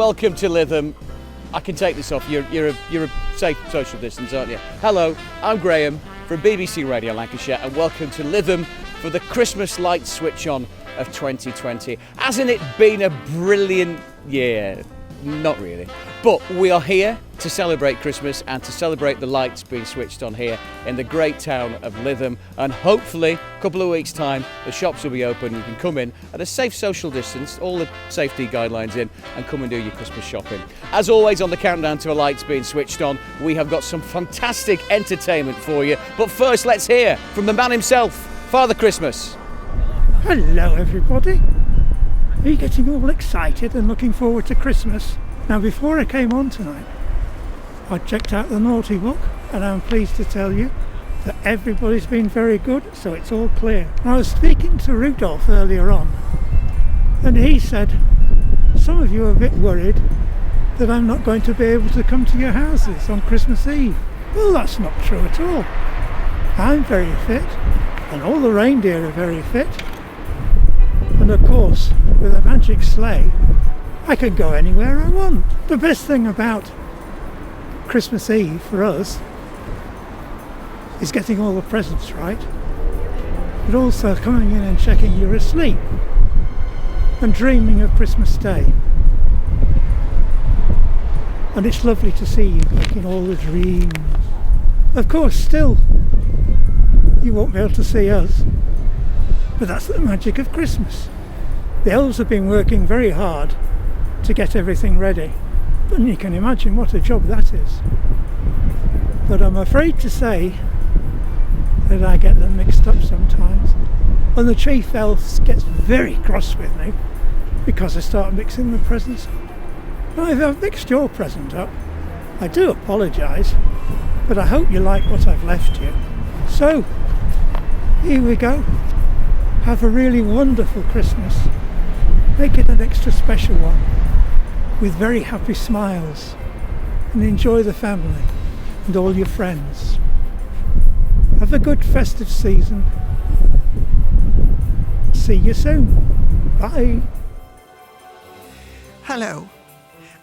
welcome to Lytham. I can take this off. You're a safe social distance, aren't you? Hello, I'm Graham from BBC Radio Lancashire, and welcome to Lytham for the Christmas light switch on of 2020. Hasn't it been a brilliant year? Not really. But we are here to celebrate Christmas and to celebrate the lights being switched on here in the great town of Lytham. And hopefully, a couple of weeks' time, the shops will be open. You can come in at a safe social distance, all the safety guidelines in, and come and do your Christmas shopping. As always, on the countdown to the lights being switched on, we have got some fantastic entertainment for you. But first, let's hear from the man himself, Father Christmas. Hello everybody. Are you getting all excited and looking forward to Christmas? Now, before I came on tonight, I checked out the naughty book, and I'm pleased to tell you that everybody's been very good, so it's all clear. I was speaking to Rudolph earlier on, and he said some of you are a bit worried that I'm not going to be able to come to your houses on Christmas Eve. Well, that's not true at all. I'm very fit, and all the reindeer are very fit. And of course, with a magic sleigh, I can go anywhere I want. The best thing about Christmas Eve for us is getting all the presents right, but also coming in and checking you're asleep and dreaming of Christmas Day. And it's lovely to see you making all the dreams. Of course, still, you won't be able to see us. But that's the magic of Christmas. The elves have been working very hard to get everything ready. And you can imagine what a job that is. But I'm afraid to say that I get them mixed up sometimes. And the chief elf gets very cross with me because I start mixing the presents up. Now, if I've mixed your present up, I do apologise, but I hope you like what I've left you. So, here we go. Have a really wonderful Christmas. Make it an extra special one with very happy smiles, and enjoy the family and all your friends. Have a good festive season. See you soon. Bye. Hello.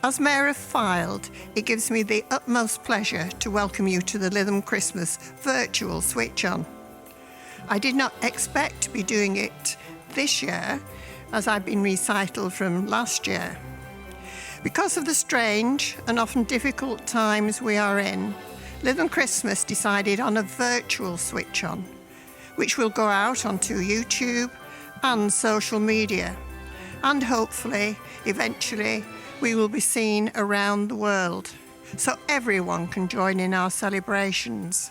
As Mayor of Fylde, it gives me the utmost pleasure to welcome you to the Lytham Christmas virtual switch on. I did not expect to be doing it this year, as I've been recycled from last year. Because of the strange and often difficult times we are in, Lytham Christmas decided on a virtual switch on, which will go out onto YouTube and social media, and hopefully, eventually, we will be seen around the world, so everyone can join in our celebrations.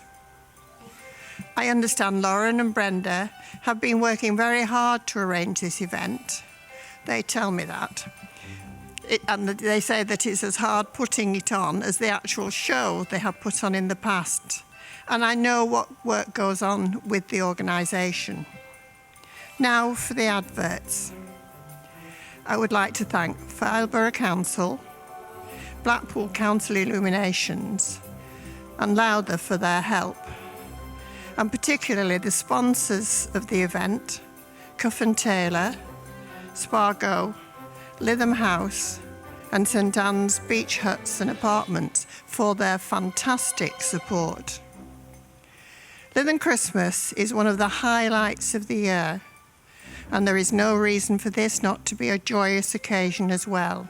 I understand Lauren and Brenda have been working very hard to arrange this event. They tell me that. And they say that it's as hard putting it on as the actual show they have put on in the past. And I know what work goes on with the organisation. Now for the adverts. I would like to thank Fylde Borough Council, Blackpool Council Illuminations and Lowther for their help. And particularly the sponsors of the event, Cuffe Taylor, Spago, Lytham House and St Anne's Beach Huts and Apartments for their fantastic support. Lytham Christmas is one of the highlights of the year, and there is no reason for this not to be a joyous occasion as well.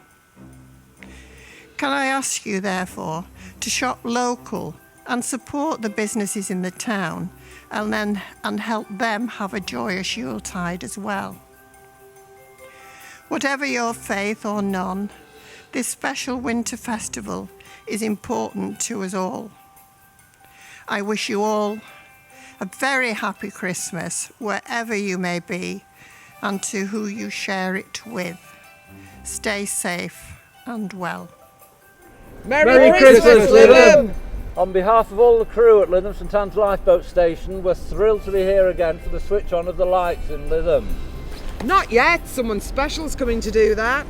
Can I ask you, therefore, to shop local and support the businesses in the town and help them have a joyous Yuletide as well? Whatever your faith or none, this special winter festival is important to us all. I wish you all a very happy Christmas wherever you may be and to who you share it with. Stay safe and well. Merry Christmas, Lytham! On behalf of all the crew at Lytham St Anne's Lifeboat Station, we're thrilled to be here again for the switch on of the lights in Lytham. Not yet, someone special's coming to do that.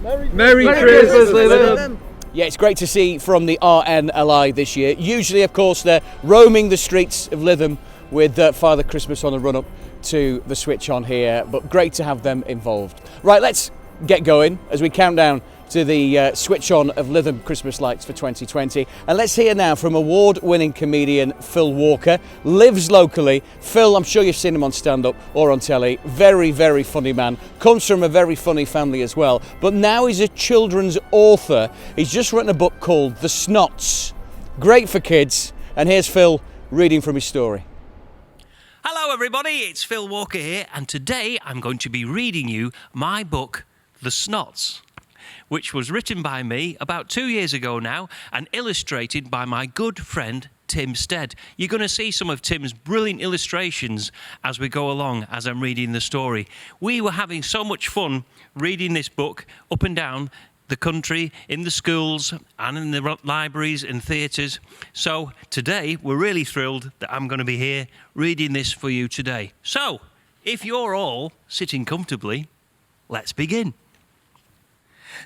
Merry Christmas, Lytham! Yeah, it's great to see from the RNLI this year. Usually, of course, they're roaming the streets of Lytham with Father Christmas on the run-up to the switch on here, but great to have them involved. Right, let's get going as we count down to the switch on of Lytham Christmas lights for 2020. And let's hear now from award-winning comedian Phil Walker, lives locally. Phil, I'm sure you've seen him on stand-up or on telly. Very, very funny man. Comes from a very funny family as well. But now he's a children's author. He's just written a book called The Snots. Great for kids. And here's Phil reading from his story. Hello everybody, it's Phil Walker here, and today I'm going to be reading you my book, The Snots, which was written by me about 2 years ago now and illustrated by my good friend Tim Stead. You're going to see some of Tim's brilliant illustrations as we go along as I'm reading the story. We were having so much fun reading this book up and down the country, in the schools and in the libraries and theatres. So today we're really thrilled that I'm going to be here reading this for you today. So if you're all sitting comfortably, let's begin.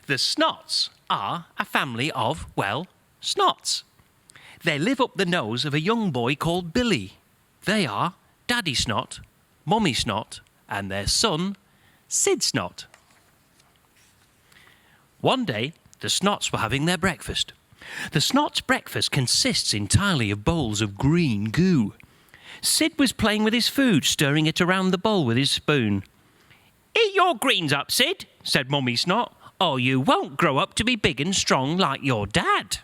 The Snots are a family of, well, snots. They live up the nose of a young boy called Billy. They are Daddy Snot, Mummy Snot, and their son, Sid Snot. One day, the Snots were having their breakfast. The Snots' breakfast consists entirely of bowls of green goo. Sid was playing with his food, stirring it around the bowl with his spoon. "Eat your greens up, Sid," said Mummy Snot, "or you won't grow up to be big and strong like your dad."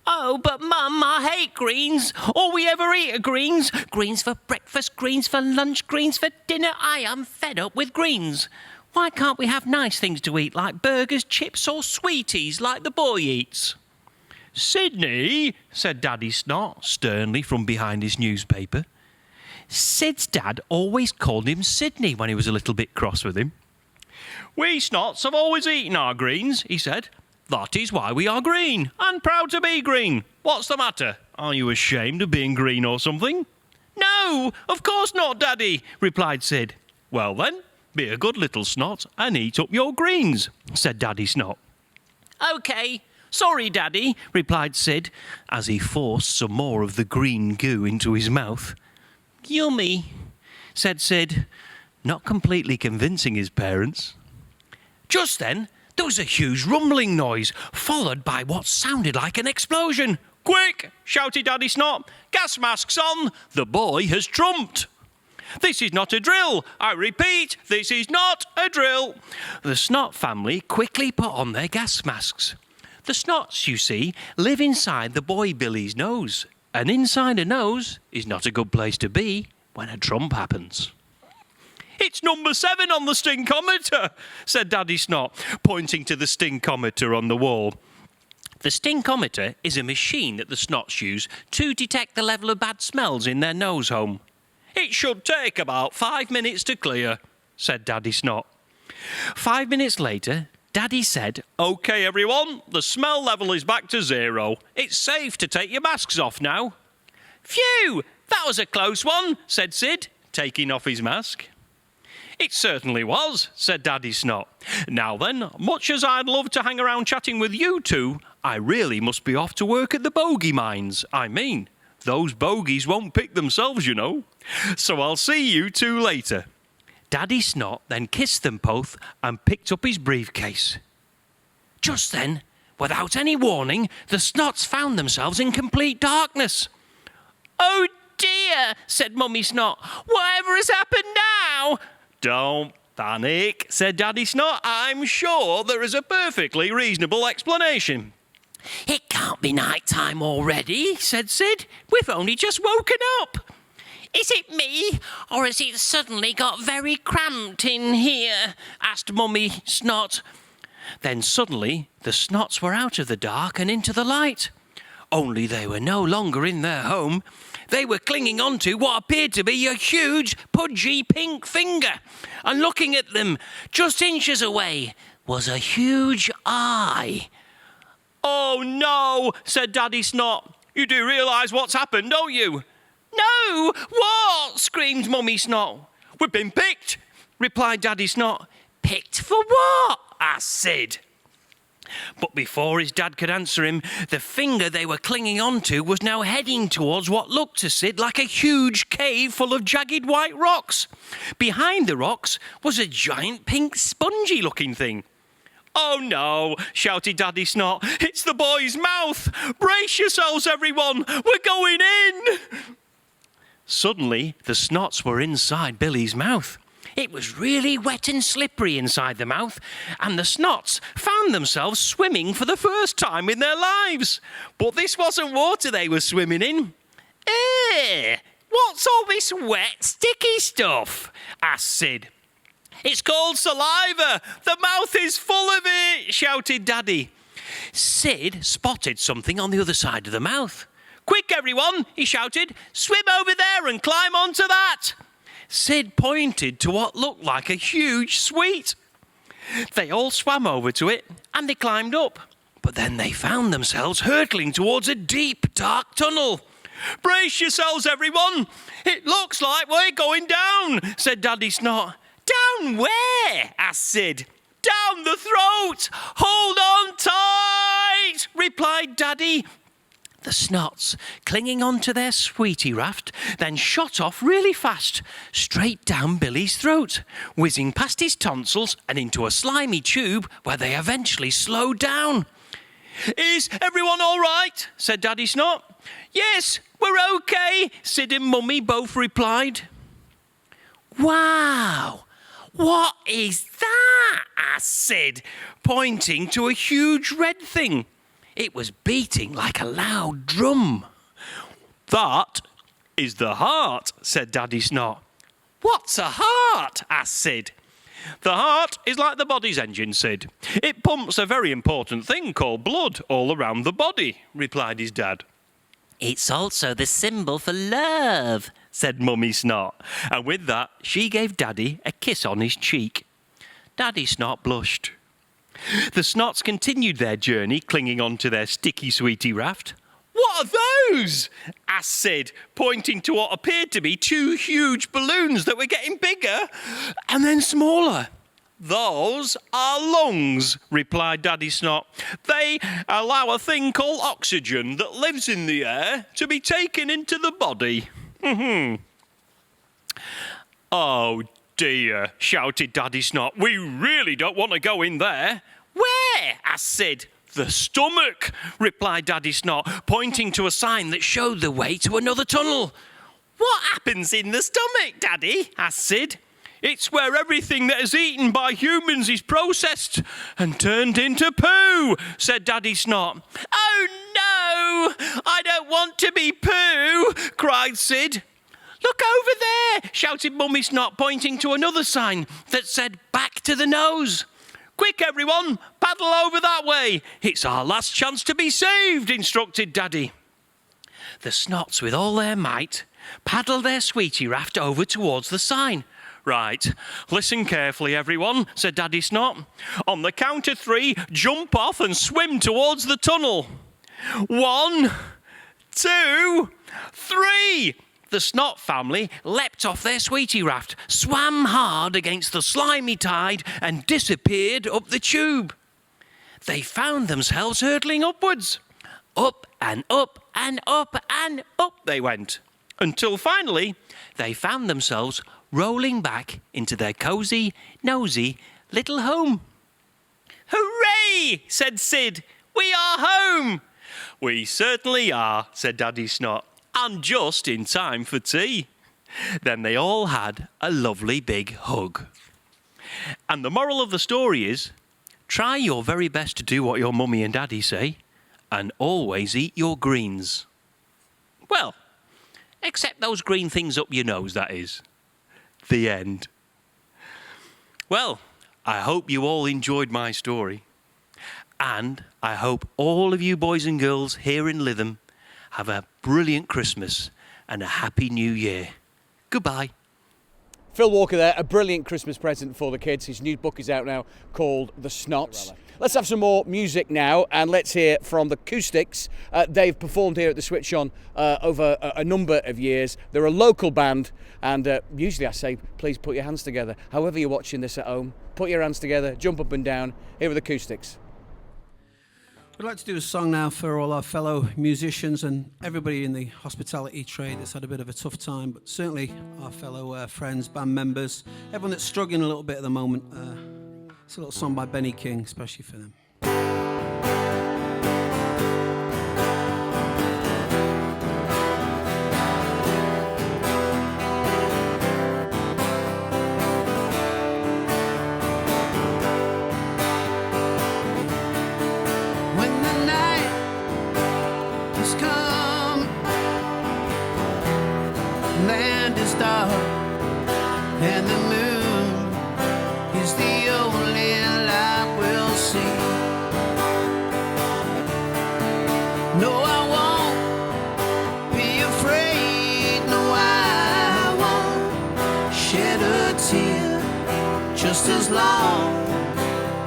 "Oh, but Mum, I hate greens. All we ever eat are greens. Greens for breakfast, greens for lunch, greens for dinner. I am fed up with greens. Why can't we have nice things to eat like burgers, chips or sweeties like the boy eats?" "Sydney," said Daddy Snot sternly from behind his newspaper. Sid's dad always called him Sydney when he was a little bit cross with him. "We Snots have always eaten our greens," he said. "That is why we are green, and proud to be green. What's the matter? Are you ashamed of being green or something?" "No, of course not, Daddy," replied Sid. "Well then, be a good little Snot and eat up your greens," said Daddy Snot. "OK, sorry, Daddy," replied Sid, as he forced some more of the green goo into his mouth. "Yummy," said Sid, not completely convincing his parents. Just then, there was a huge rumbling noise, followed by what sounded like an explosion. "Quick," shouted Daddy Snot, "gas masks on, the boy has trumped." "This is not a drill. I repeat, this is not a drill." The Snot family quickly put on their gas masks. The Snots, you see, live inside the boy Billy's nose, and inside a nose is not a good place to be when a trump happens. "It's number 7 on the stinkometer," said Daddy Snot, pointing to the stinkometer on the wall. The stinkometer is a machine that the Snots use to detect the level of bad smells in their nose home. "It should take about 5 minutes to clear," said Daddy Snot. 5 minutes later, Daddy said, "OK, everyone, the smell level is back to 0. It's safe to take your masks off now." "Phew, that was a close one," said Sid, taking off his mask. "It certainly was," said Daddy Snot. "Now then, much as I'd love to hang around chatting with you two, I really must be off to work at the bogey mines. I mean, those bogies won't pick themselves, you know. So I'll see you two later." Daddy Snot then kissed them both and picked up his briefcase. Just then, without any warning, the Snots found themselves in complete darkness. "Oh dear," said Mummy Snot. "Whatever has happened now?" "Don't panic," said Daddy Snot. "I'm sure there is a perfectly reasonable explanation." "It can't be night time already," said Sid. "We've only just woken up." "Is it me, or has it suddenly got very cramped in here?" asked Mummy Snot. Then suddenly the Snots were out of the dark and into the light. Only they were no longer in their home. They were clinging on to what appeared to be a huge, pudgy pink finger. And looking at them, just inches away, was a huge eye. "Oh no," said Daddy Snot. "You do realise what's happened, don't you?" "No, what?" screamed Mummy Snot. "We've been picked," replied Daddy Snot. "Picked for what?" asked Sid. But before his dad could answer him, the finger they were clinging onto was now heading towards what looked to Sid like a huge cave full of jagged white rocks. Behind the rocks was a giant pink spongy-looking thing. "Oh no," shouted Daddy Snot. "It's the boy's mouth. Brace yourselves, everyone. We're going in." Suddenly, the snots were inside Billy's mouth. It was really wet and slippery inside the mouth, and the snots found themselves swimming for the first time in their lives. But this wasn't water they were swimming in. What's all this wet, sticky stuff?" asked Sid. "It's called saliva. The mouth is full of it," shouted Daddy. Sid spotted something on the other side of the mouth. "Quick, everyone," he shouted. "Swim over there and climb onto that." Sid pointed to what looked like a huge sweet. They all swam over to it and they climbed up. But then they found themselves hurtling towards a deep, dark tunnel. "Brace yourselves, everyone. It looks like we're going down," said Daddy Snot. "Down where?" asked Sid. "Down the throat. Hold on tight," replied Daddy. The snots, clinging onto their sweetie raft, then shot off really fast, straight down Billy's throat, whizzing past his tonsils and into a slimy tube where they eventually slowed down. "Is everyone all right?" said Daddy Snot. "Yes, we're okay," Sid and Mummy both replied. "Wow, what is that?" asked Sid, pointing to a huge red thing. It was beating like a loud drum. "That is the heart," said Daddy Snot. "What's a heart?" asked Sid. "The heart is like the body's engine, Sid. It pumps a very important thing called blood all around the body," replied his dad. "It's also the symbol for love," said Mummy Snot. And with that, she gave Daddy a kiss on his cheek. Daddy Snot blushed. The snots continued their journey, clinging onto their sticky sweetie raft. "What are those?" asked Sid, pointing to what appeared to be two huge balloons that were getting bigger and then smaller. "Those are lungs," replied Daddy Snot. "They allow a thing called oxygen that lives in the air to be taken into the body." "Oh dear," shouted Daddy Snot. "We really don't want to go in there." "Where?" asked Sid. "The stomach," replied Daddy Snot, pointing to a sign that showed the way to another tunnel. "What happens in the stomach, Daddy?" asked Sid. "It's where everything that is eaten by humans is processed and turned into poo," said Daddy Snot. "Oh no, I don't want to be poo," cried Sid. "Look over there," shouted Mummy Snot, pointing to another sign that said back to the nose. "Quick, everyone, paddle over that way. It's our last chance to be saved," instructed Daddy. The snots, with all their might, paddled their sweetie raft over towards the sign. "Right, listen carefully, everyone," said Daddy Snot. "On the count of 3, jump off and swim towards the tunnel. 1, 2, 3. The Snot family leapt off their sweetie raft, swam hard against the slimy tide and disappeared up the tube. They found themselves hurtling upwards. Up and up and up and up they went, until finally they found themselves rolling back into their cosy, nosy little home. "Hooray!" said Sid. "We are home." "We certainly are," said Daddy Snot. "And just in time for tea." Then they all had a lovely big hug. And the moral of the story is, try your very best to do what your mummy and daddy say, and always eat your greens. Well, except those green things up your nose, that is. The end. Well, I hope you all enjoyed my story. And I hope all of you boys and girls here in Lytham have a brilliant Christmas and a happy New Year. Goodbye. Phil Walker there, a brilliant Christmas present for the kids. His new book is out now called The Snots. Cinderella. Let's have some more music now and let's hear from the Coustics. They've performed here at the Switch On over a number of years. They're a local band and usually I say, please put your hands together. However you're watching this at home, put your hands together, jump up and down. Here are the Coustics. We'd like to do a song now for all our fellow musicians and everybody in the hospitality trade that's had a bit of a tough time, but certainly our fellow friends, band members, everyone that's struggling a little bit at the moment. It's a little song by Benny King, especially for them. And the moon is the only light we'll see. No, I won't be afraid. No, I won't shed a tear. Just as long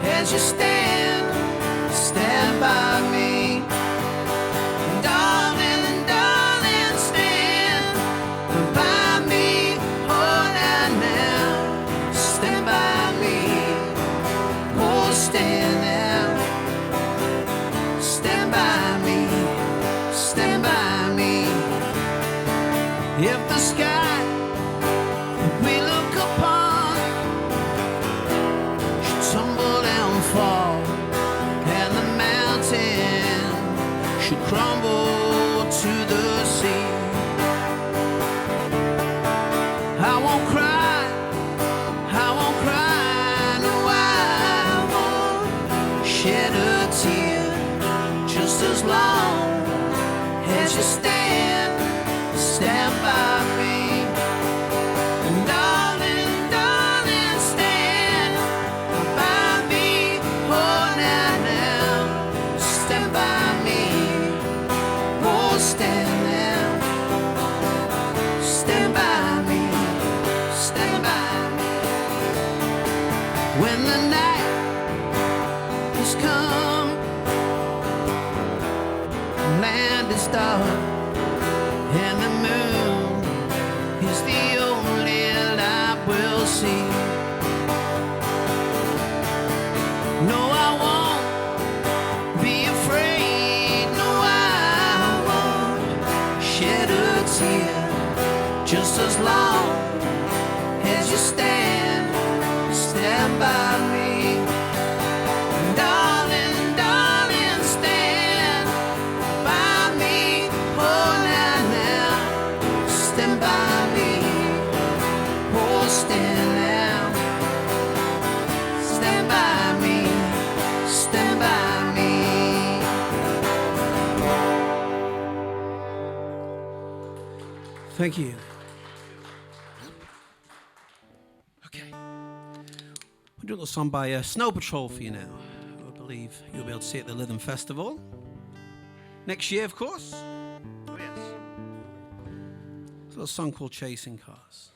as you stand by me. If the sky that we look upon should tumble and fall, and the mountain should crumble to the sea, I won't cry, no, I won't shed a tear. Just as long as you stand by me. And darling, stand by me. Oh, now, stand by me. Oh, stand now. Stand by me. Stand by me. When the night has come, land is dark, and the moon is the only light we'll see. No, I won't be afraid. No, I won't shed a tear. Just as long as you stand by me. Darling, stand by me. Oh, now, stand by me. Oh, stand now. Stand by me. Stand by me. Thank you. Okay. We'll do a little song by Snow Patrol for you now. I believe you'll be able to see it at the Lytham Festival. Next year, of course. Oh, yes. It's a little song called Chasing Cars.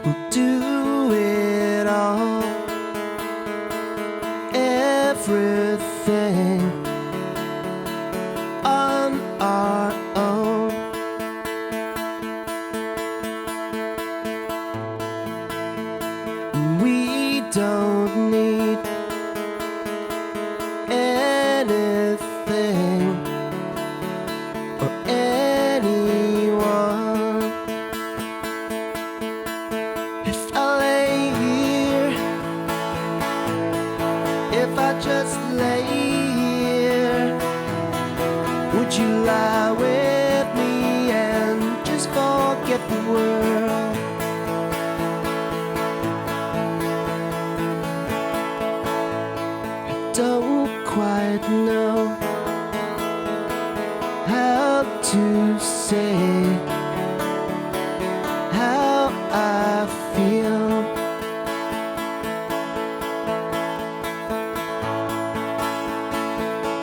We'll do it all, everything on our own. We don't need anything or anyone. If I lay here, if I just lay here, would you lie with me and just forget the world? I don't quite know how to say how I feel.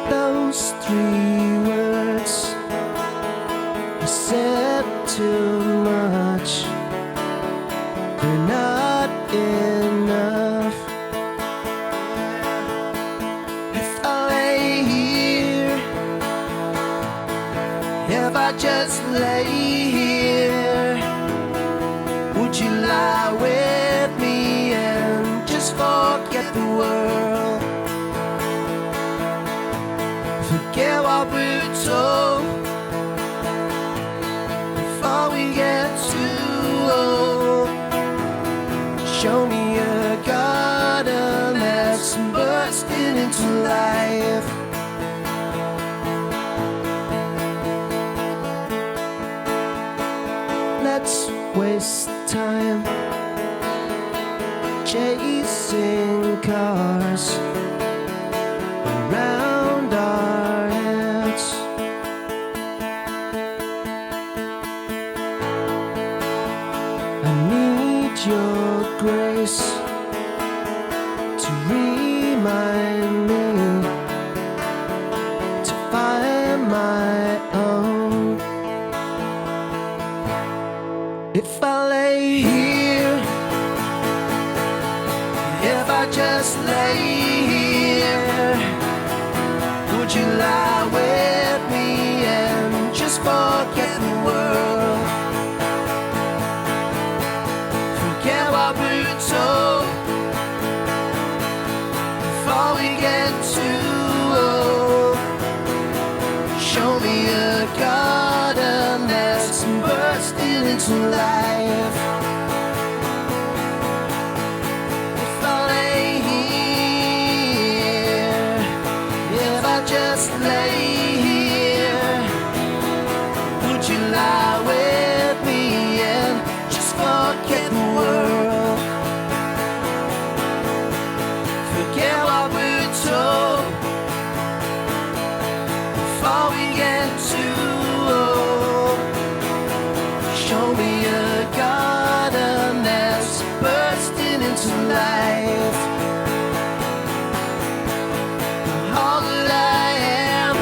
Those three words I said too much. They're not enough. If I lay here, if I just lay here, would you lie with me and just forget the world? Forget what we're told, life. Let's waste time chasing cars around our heads. I need your grace to remind me to find my own. If I lay here, if I just lay here, would you lie with me and just forget the world? Forget what we're told before we get too old. Show me a garden that's bursting into life. If I lay here, if I just lay here, would you lie with me and just forget the world? Forget what we're told before we get too old. Show me a garden that's bursting into life. All that I am,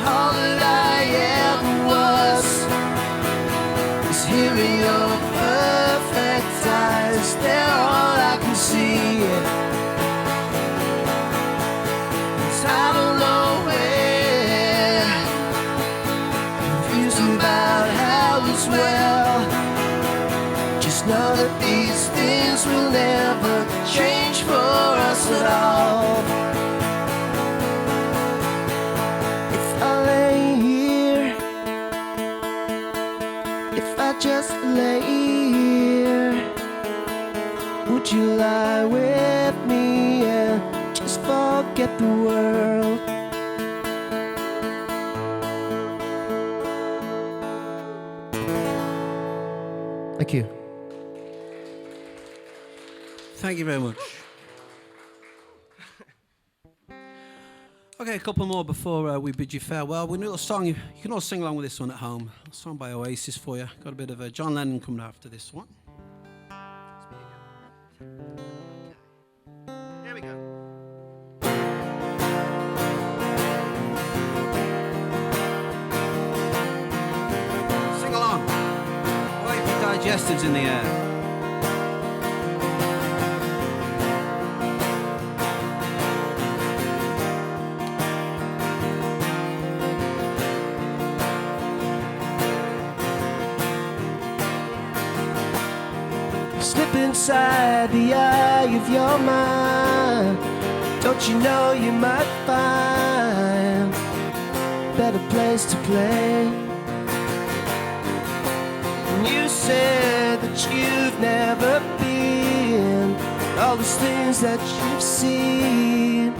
all that I ever was, is hearing your perfect eyes. They're all I can see. 'Cause I don't know where, confused about how as well. Just know that these things will never change for us at all. If I lay here, if I just lay here, would you lie with me and just forget the world? Thank you. Thank you very much. Okay, a couple more before we bid you farewell. We know a song, you can all sing along with this one at home. A song by Oasis for you. Got a bit of John Lennon coming after this one. Here we go. Sing along. Wait for digestives in the air. Slip inside the eye of your mind. Don't you know you might find a better place to play? And you said that you've never been. All those things that you've seen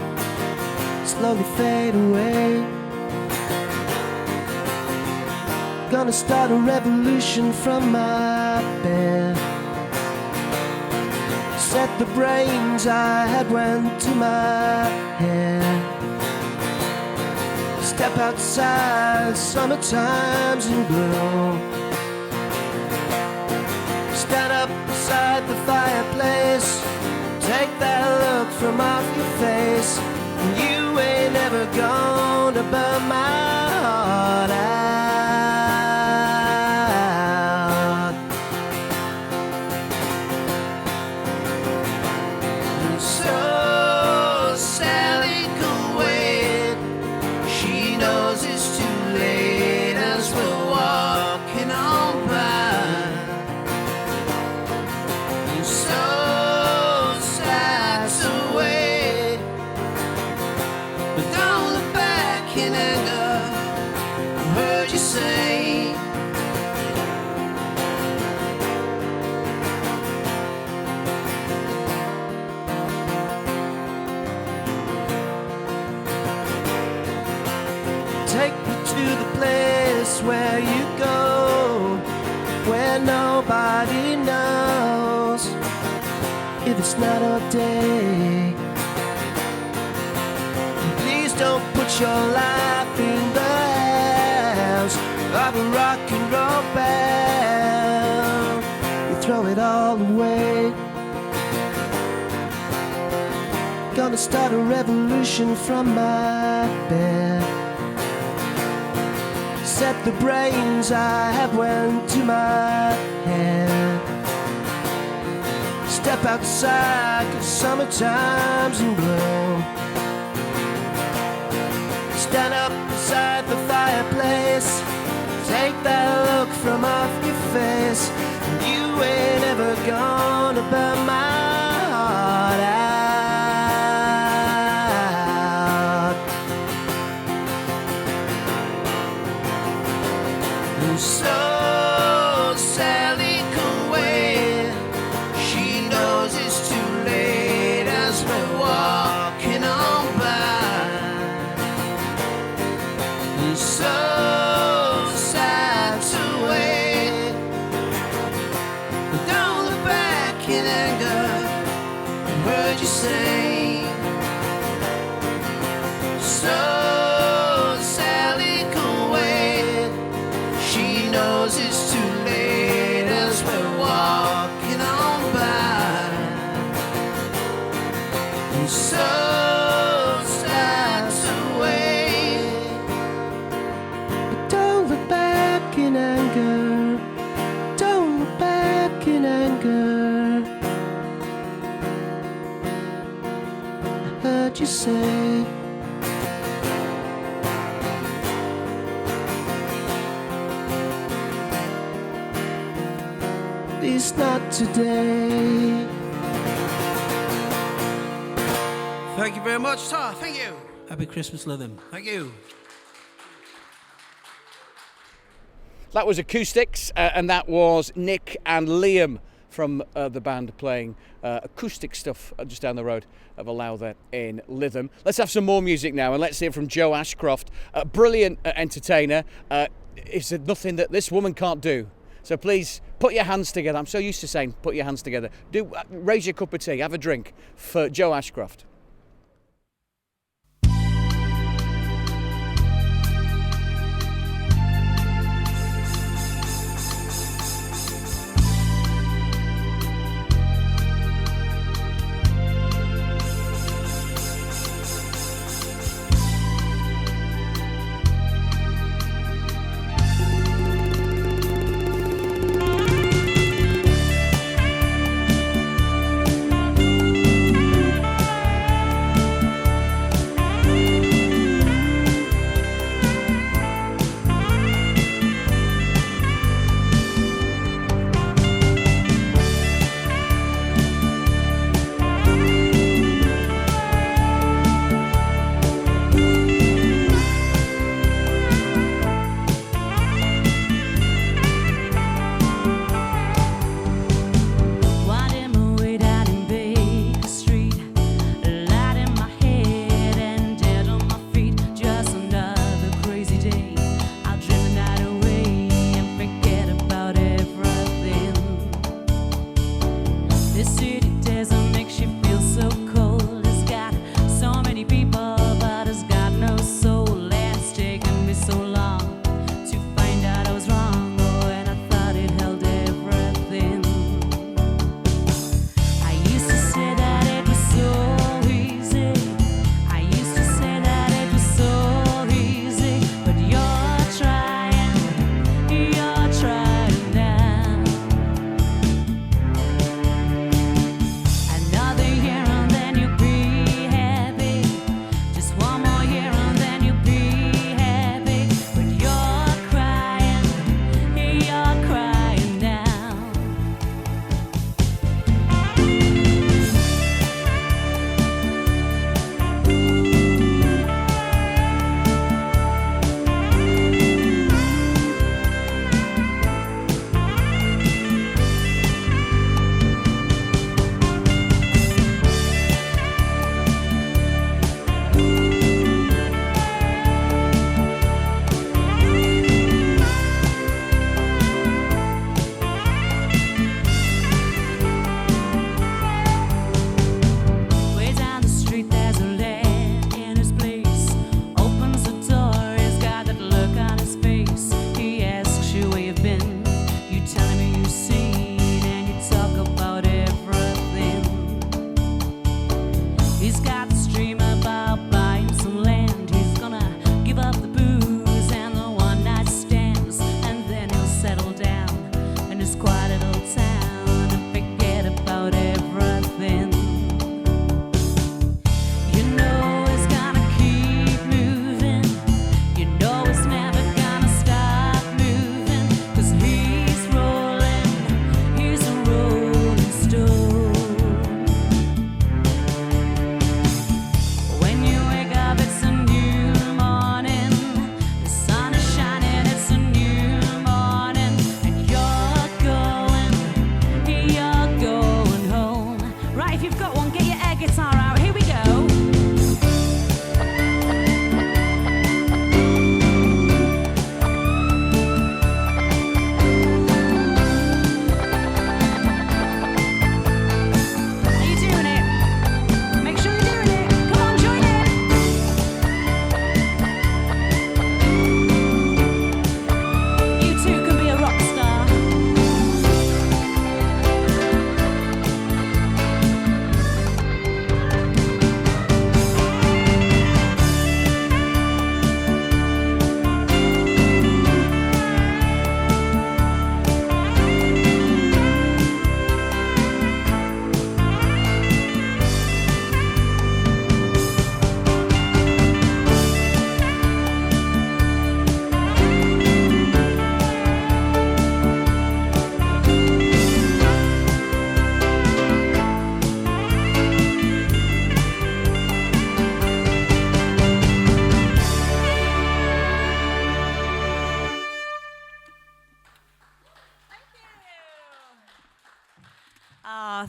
slowly fade away. Gonna start a revolution from my bed. Set the brains I had went to my head. Step outside, summertime's in bloom. Stand up beside the fireplace. Take that look from off your face. And you ain't never gonna burn my heart out. In anger, take me to the place where you go, where nobody knows if it's night or day. Please don't put your life in the hands of a rock and roll band. You throw it all away. Gonna start a revolution from my bed. Set the brains I have went to my head. Step outside, 'cause summertime's in bloom. Stand up beside the fireplace, take that look from off your face. You ain't ever gonna burn my heart out. So Sally can wait. She knows it's too late as we're walking on by. It's so sad to wait. Don't look back in anger. I heard you say. So Sally can wait. She knows it's too late as we're walking on by. It's so sad to wait. But don't look back in anger. Don't look back in anger. I heard you say. At least not today. Thank you very much, sir. Thank you. Happy Christmas, Lytham. Thank you. That was Acoustics, and that was Nick and Liam from the band playing acoustic stuff just down the road of a Lowther in Lytham. Let's have some more music now, and let's hear from Joe Ashcroft, a brilliant entertainer. It's nothing that this woman can't do. So please put your hands together. I'm so used to saying put your hands together. Do raise your cup of tea, have a drink for Joe Ashcroft.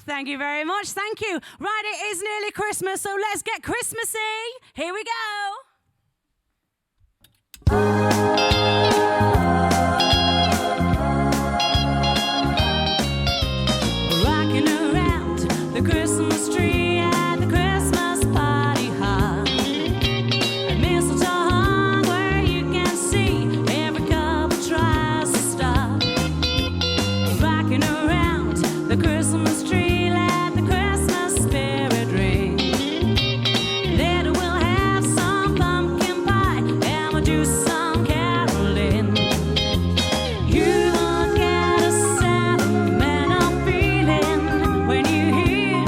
Thank you very much. Thank you. Right, it is nearly Christmas, so let's get Christmassy. Here we go. Rocking around the Christmas tree at the Christmas party hall. Mistletoe hung where you can see every couple tries to stop. Rocking around the Christmas tree, let the Christmas spirit ring. Later we'll have some pumpkin pie and we'll do some caroling. You won't get a sentimental feeling when you hear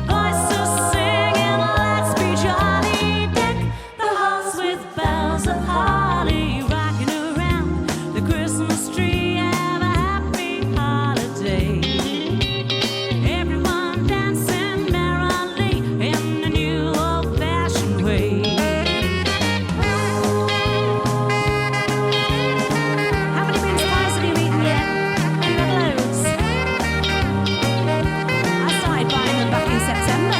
voices singing, let's be jolly, deck the halls with bells of holly. Rocking around the Christmas tree, have a happy holiday. Everyone dancing merrily in the new old-fashioned way. How many mince pies have you eaten yet? Have you had loads? I started buying them back in September.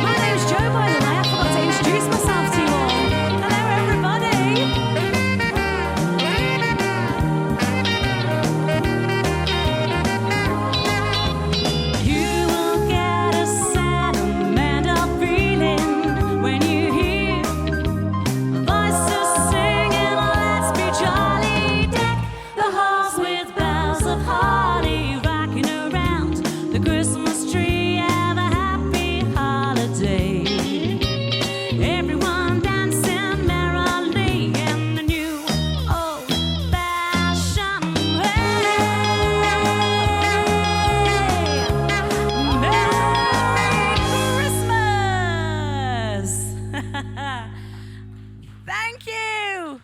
My name's Jo, by the way. I forgot to introduce myself to you all. Hello, everybody. You will get a sentimental feeling when you hear voices singing, let's be jolly, deck the halls with bells of holly. Rocking around the Christmas tree, have a happy holiday. Everyone dancing merrily in the new old-fashioned way. Merry Christmas! Thank you!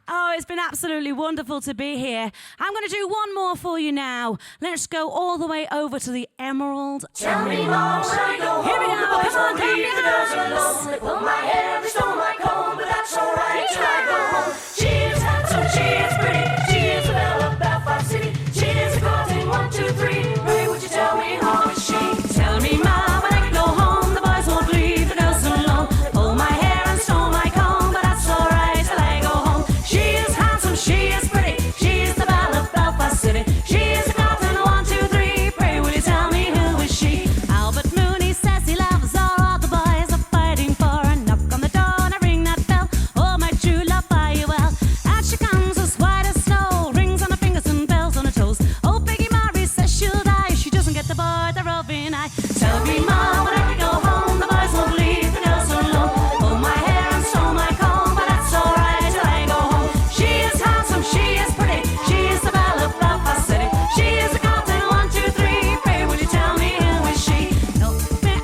Oh, it's been absolutely wonderful to be here. I'm going to do one more for you now. Let's go all the way over to the Emerald. Tell me, Mom, when I go Here we home, go. the boys Come on, won't clap leave your the girls hands. alone. They pull my hair, they stole my comb, but that's all right till I go home. She is handsome, she is pretty, she is the belle of Belfast City. She is a cotton 1, 2, 3. Pray, would you tell me how is she? Tell me, Ma, when I go home, the boys won't leave the girls alone. Pull my hair and stole my comb, but that's all right till I go home. She is handsome, she is pretty, she is the belle of Belfast City. She is a cotton 1, 2, 3. Pray, will you tell me who is she? Albert Mooney says he loves her, all the boys are fighting for her. Knock on the door and I ring that bell. Oh, my true love, fare you well. Out she comes as white as snow, rings on her fingers and bells on her toes. Oh, Peggy Murray says she'll die if she doesn't get the boy the roving eye. Tell me, Ma, when I go home, the boys won't leave the girls alone. Pull my hair and stole my comb, but that's all right till I go home. She is handsome, she is pretty, she is the belle of Belfast City. She is a cotton 1, 2, 3. Pray, will you tell me who is she? No,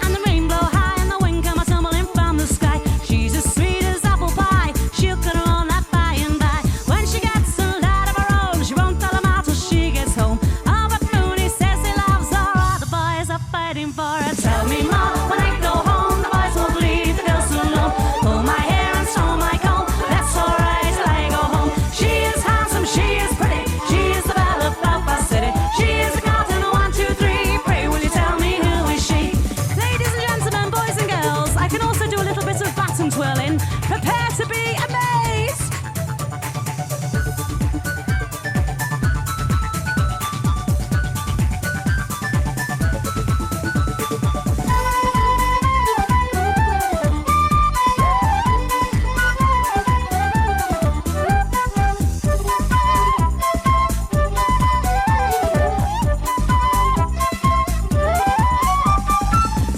and the rain blow high and the wind come a tumbling from the sky. She's as sweet as apple pie, she'll cut her own that by and by. When she gets a lad of her own, she won't tell him out till she gets home. Albert Mooney says he loves her, all the boys are fighting for her. Tell me, Ma, when I go home, the boys won't leave the girls alone. Pull my hair and stole my comb, that's all right till I go home. She is handsome, she is pretty, she is the belle of Belfast City. She is a cotton 1, 2, 3. Pray, will you tell me who is she? Ladies and gentlemen, boys and girls, I can also do a little bit of baton twirling. Prepare to be amazed.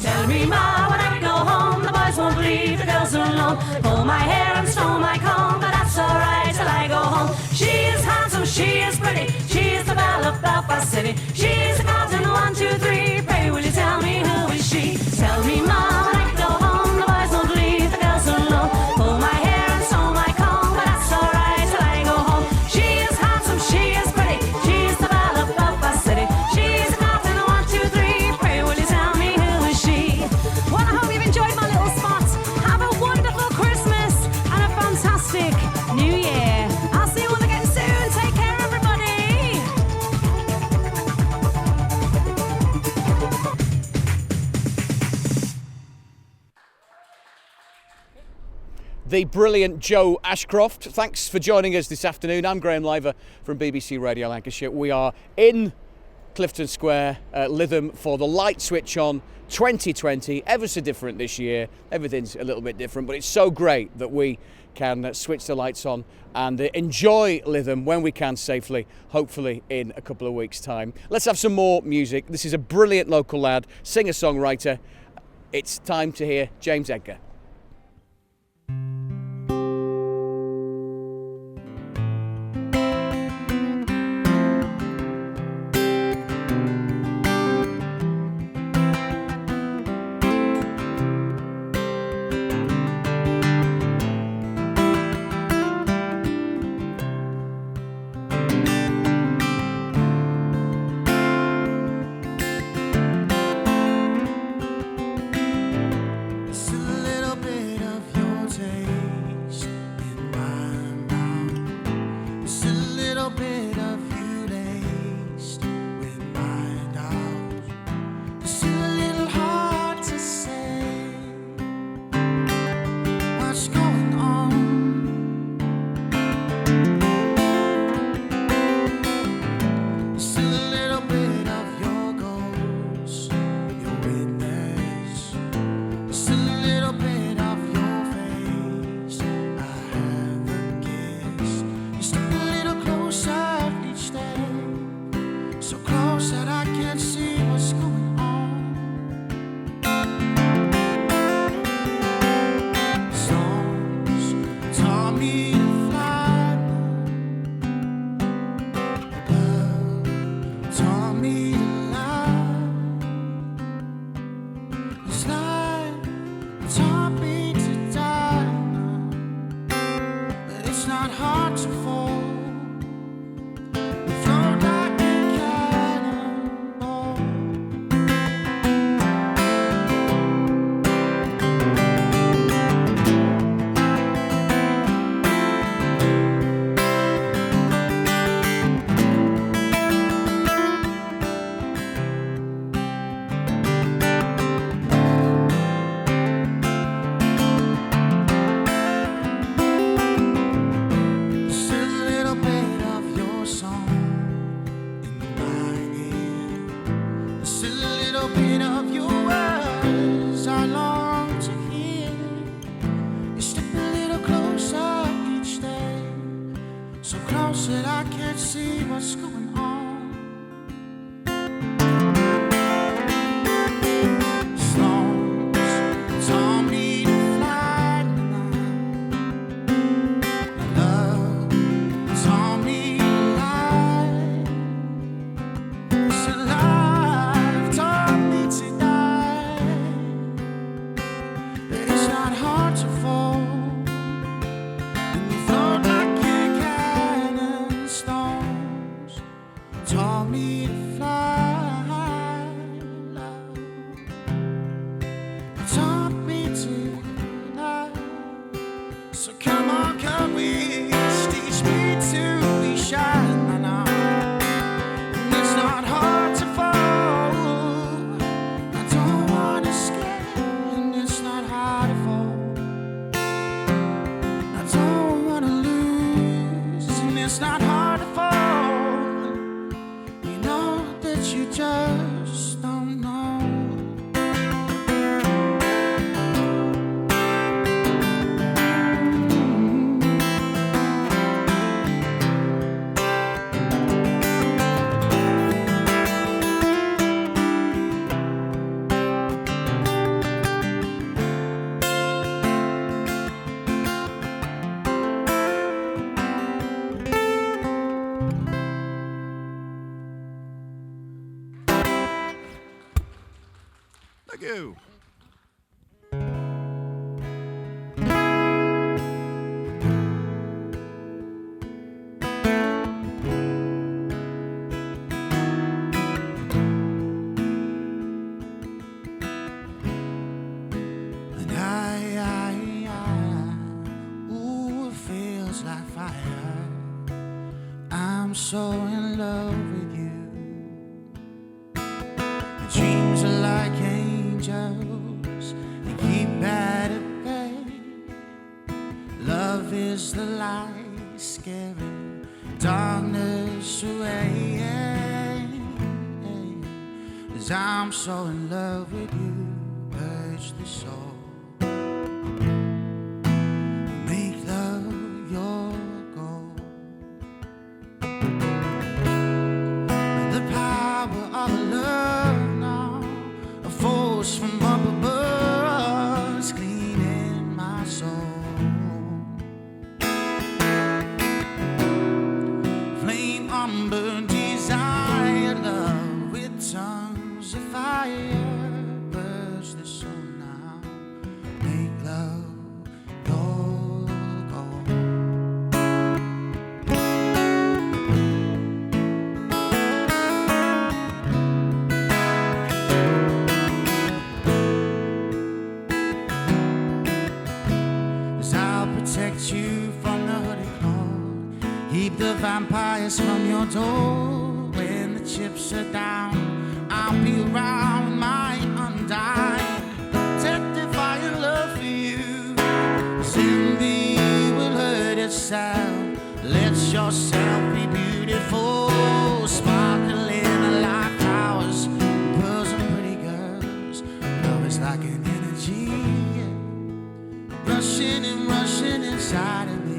Tell me, Ma, when I go home, the boys won't leave the girls alone. Pull my hair and stole my comb, but that's all right till I go home. She is handsome, she is pretty, she is the belle of Belfast City. She is a cotton 1, 2, 3. Pray, will you tell me who is she? Tell me, Ma, when I go home, the boys won't leave the girls alone. Pull my hair and stole my comb, but that's all right till I go home. She is handsome, she is pretty, she is the belle of Belfast City. She is a cotton 1, 2, 3. Pray, will you tell me who is she? Well, I hope you've enjoyed my little spot. Have a wonderful Christmas and a fantastic New Year. I'll see you all again soon. Take care, everybody. the brilliant Joe Ashcroft. Thanks for joining us this afternoon. I'm Graham Lowther from BBC Radio Lancashire. We are in Clifton Square, Lytham, for the Light Switch On 2020. Ever so different this year. Everything's a little bit different, but it's so great that we can switch the lights on and enjoy Lytham when we can safely, hopefully in a couple of weeks' time. Let's have some more music. This is a brilliant local lad, singer-songwriter. It's time to hear James Edgar. You. Ooh, it feels like fire. I'm so in love with you. The dreams are like angels, they keep at bay. is the light scaring darkness away. 'Cause I'm so in love with you, purge the soul. Make love your goal. The power of love now, a force from up above, is cleaning my soul. Flame umber desire, love with tongues of fire, burst the soul now. Make love your goal. As I'll protect you from the hooded claw, keep the vampires from your door. When the chips are down, I'll be around with my undying, testifying love for you. Cindy will hurt itself. Let yourself be beautiful, sparkling like flowers, pearls and pretty girls. Love is like an energy, rushing and rushing inside of me.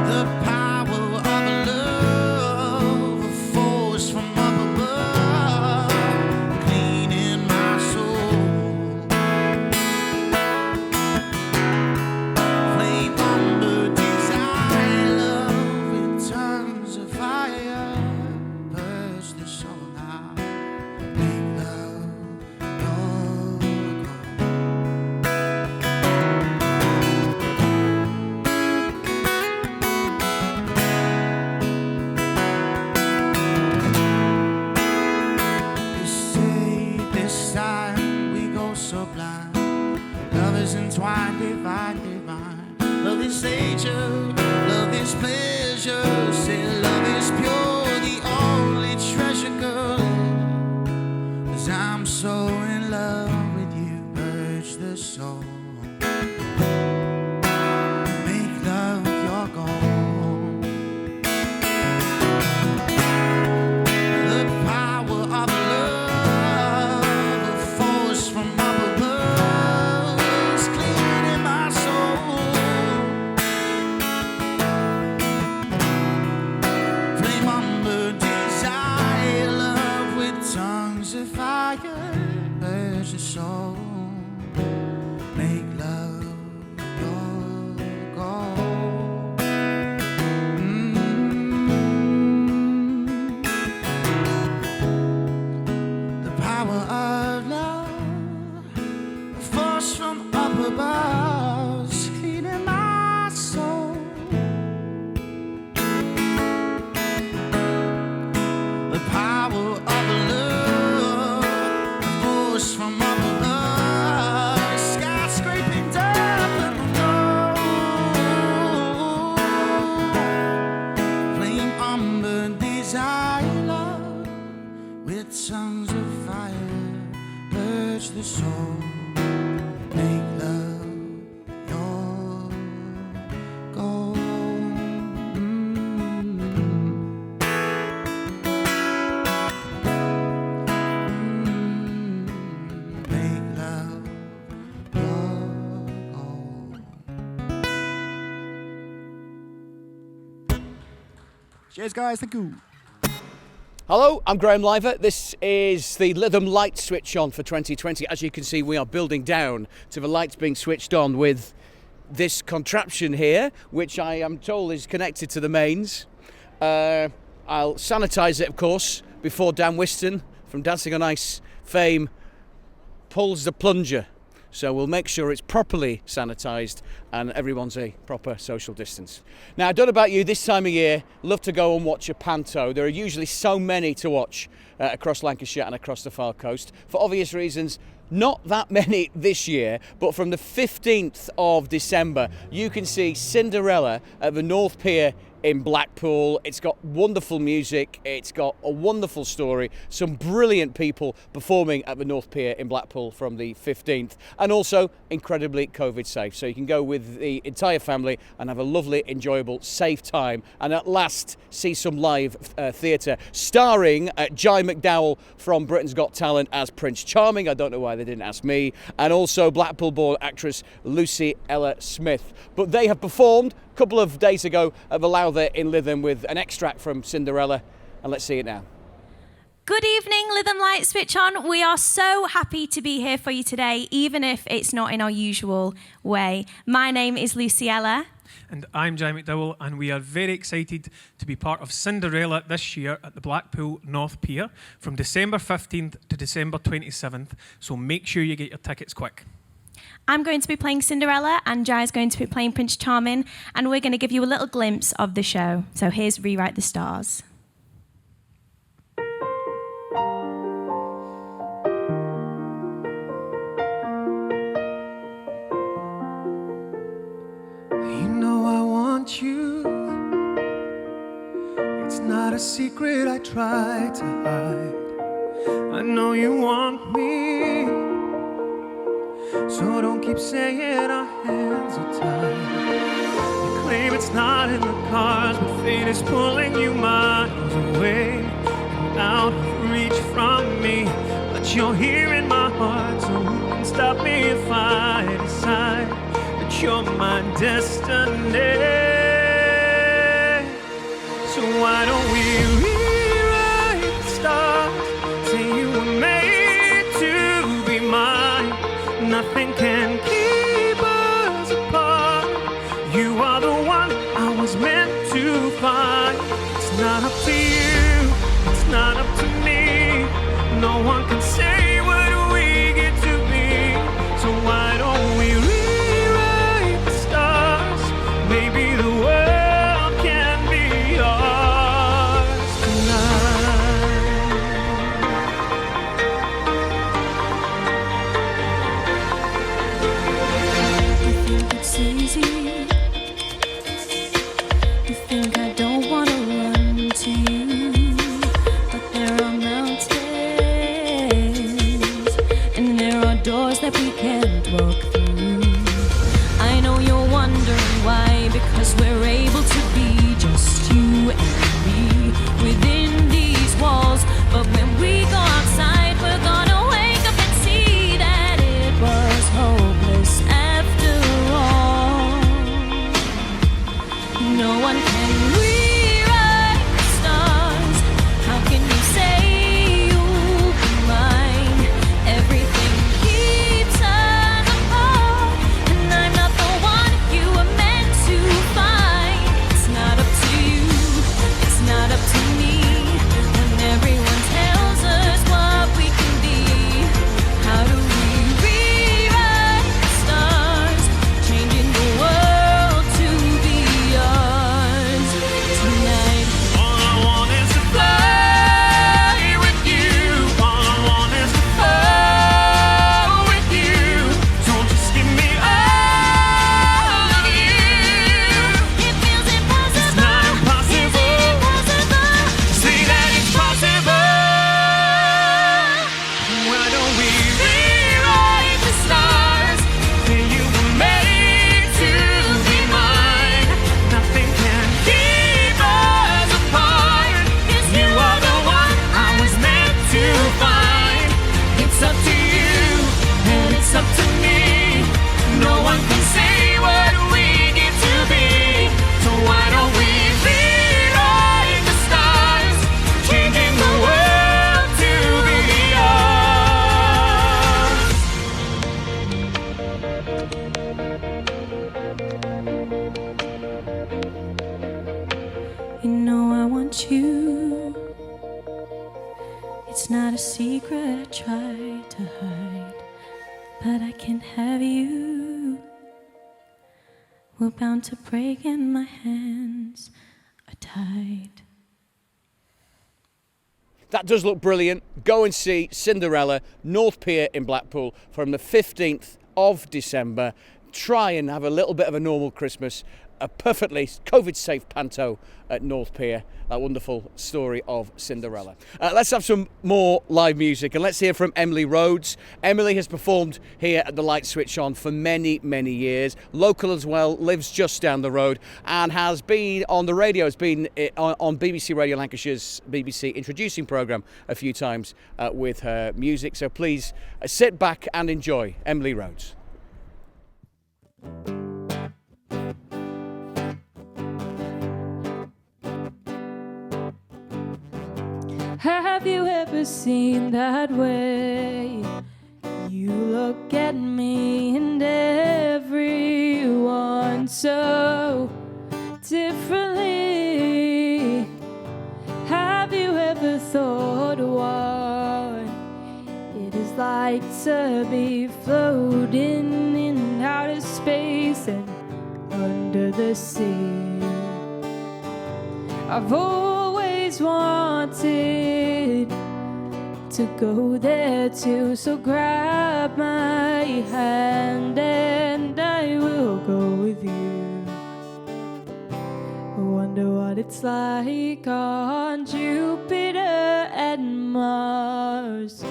The power of love, a force from up above, cleaning my soul. Flame umber desire, love with tongues of fire, burst the soul now. Make love your goal. You say this time we go so blind. Love is entwined, divine, divine. Love is nature, love is pleasure. Say love is pure, the only treasure, girl. 'Cause I'm so in love with you, purge the soul. Make love your goal. The power of love, a force from up above, is cleaning my soul. Flame umber desire, love with tongues of fire, purge the soul. Make love your goal. The power of love, a force from up above, is cleaning my soul. The power of love, a force from up above, skyscraping down below. Flame umber desire, love with tongues of fire, purge the soul. Make love your goal. Make love your goal. Cheers, guys. Thank you. Hello, I'm Graham Liver. This is the Lytham light switch on for 2020. As you can see, we are building down to the lights being switched on with this contraption here, which I am told is connected to the mains. I'll sanitise it, of course, before Dan Whiston from Dancing on Ice fame pulls the plunger. So we'll make sure it's properly sanitised and everyone's a proper social distance. Now, I don't know about you, this time of year, love to go and watch a panto. There are usually so many to watch across Lancashire and across the Fylde coast. For obvious reasons, not that many this year, but from the 15th of December, you can see Cinderella at the North Pier in Blackpool. It's got wonderful music, it's got a wonderful story, some brilliant people performing at the North Pier in Blackpool from the 15th, and also incredibly COVID safe. So you can go with the entire family and have a lovely, enjoyable, safe time, and at last see some live theatre starring Jai McDowall from Britain's Got Talent as Prince Charming. I don't know why they didn't ask me. And also Blackpool-born actress Lucy Ella Smith. But they have performed a couple of days ago at the Lowther in Lytham with an extract from Cinderella, and let's see it now. Good evening, Lytham Light Switch On. We are so happy to be here for you today, even if it's not in our usual way. My name is Lucy Ella. And I'm Jai McDowall, and we are very excited to be part of Cinderella this year at the Blackpool North Pier from December 15th to December 27th, so make sure you get your tickets quick. I'm going to be playing Cinderella, and Jai's going to be playing Prince Charming, and we're going to give you a little glimpse of the show. So here's Rewrite the Stars. You know I want you. It's not a secret I try to hide. I know you want me. So don't keep saying our hands are tied. You claim it's not in the cards, but fate is pulling you miles away and out of reach from me. But you're here in my heart, so who can stop me if I decide that you're my destiny? So why don't we rewrite the stars? Say you were made to be mine. Nothing can keep us apart. You are the one I was meant to find. It's not up to you, it's not up to me. No one can say what we get to be. So why don't we rewrite the stars? Maybe the world can be ours tonight. It's easy. You think I don't want to run to you, but there are mountains and there are doors that we can't walk through. I know you're wondering why, because we're able to be just you and me within these walls. But when we go outside, we're gonna wake up and see that it was hopeless after all. No one can rewrite the stars. How can you say you'll be mine? Everything keeps us apart, and I'm not the one you were meant to find. It's not up to you, it's not up to me. When everyone tells us what we can be, how do we rewrite the stars? Changing the world to be ours tonight. All I want is to fly with you. All I want is to fall with you. So just give me all of you. It feels impossible. It's not impossible. Say that it's possible. Why don't we rewrite the stars? Say you were made to be mine. Nothing can keep us apart. 'Cause you are the one I was meant to find. It's up to you and it's up to me. No one can say what we get to be. So why don't we rewrite the stars? Changing the world to be ours. You know I want you. It's not a secret I try to hide, but I can't have you. We're bound to break and my hands are tied. That does look brilliant. Go and see Cinderella, North Pier in Blackpool from the 15th of December. Try and have a little bit of a normal Christmas a perfectly COVID-safe panto at North Pier. That wonderful story of Cinderella. Let's have some more live music, and let's hear from Emily Rhodes. Emily has performed here at the Light Switch On for many, many years. Local as well, lives just down the road, and has been on the radio, has been on BBC Radio Lancashire's BBC Introducing programme a few times with her music. So please sit back and enjoy Emily Rhodes. Have you ever seen that way? You look at me and everyone so differently. Have you ever thought what it is like to be floating in outer space and under the sea? I've always wanted to go there too, so grab my hand and I will go with you. I wonder what it's like on Jupiter and Mars,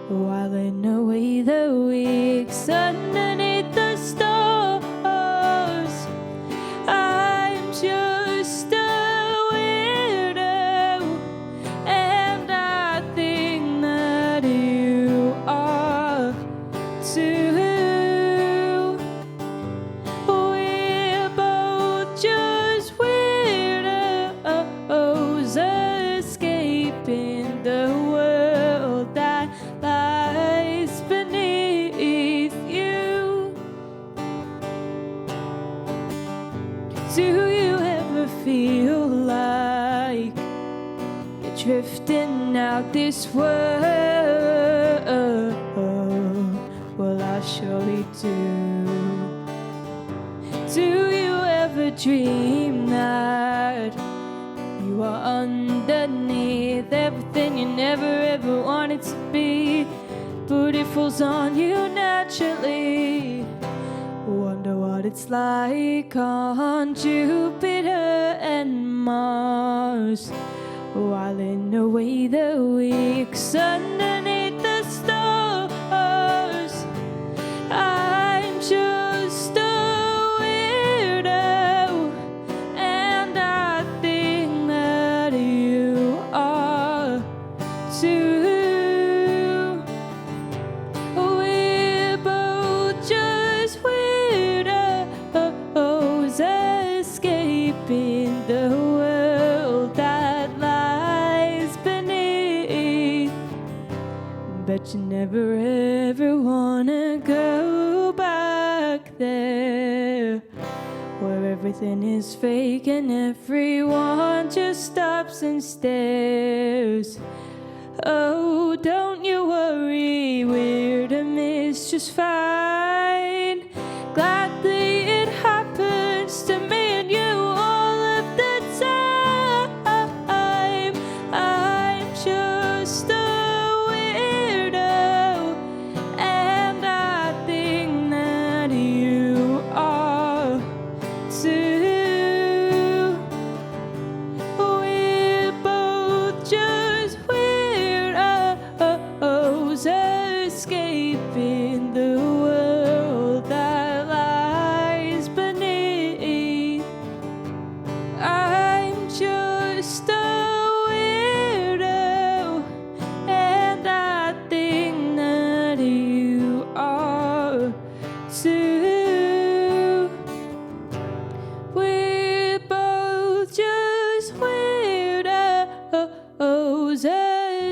whiling away the weeks underneath the stars. I'm just a weirdo, and I think that you are too. We're both just weirdos escaping the world that lies beneath you. Do you ever feel like you're drifting out this world? Well, I surely do. Do you ever dream that you are underneath everything you never ever wanted to be, but it falls on you naturally? Wonder what it's like on Jupiter and Mars, whiling away the weeks underneath the stars. I'm just a weirdo, and I think that you are too. We're both just weirdos escaping the world that lies beneath. Bet you never ever wanna go back there, where everything is fake and everyone just stops and stares. Oh, don't you worry, weirdom is just fine. Gladly it happens to me and you all of the time. I'm just a weirdo, and I think that you are too. We're both just weirdos escaping the world that lies beneath. I'm just a weirdo, and I think that you are too. We're both just weirdos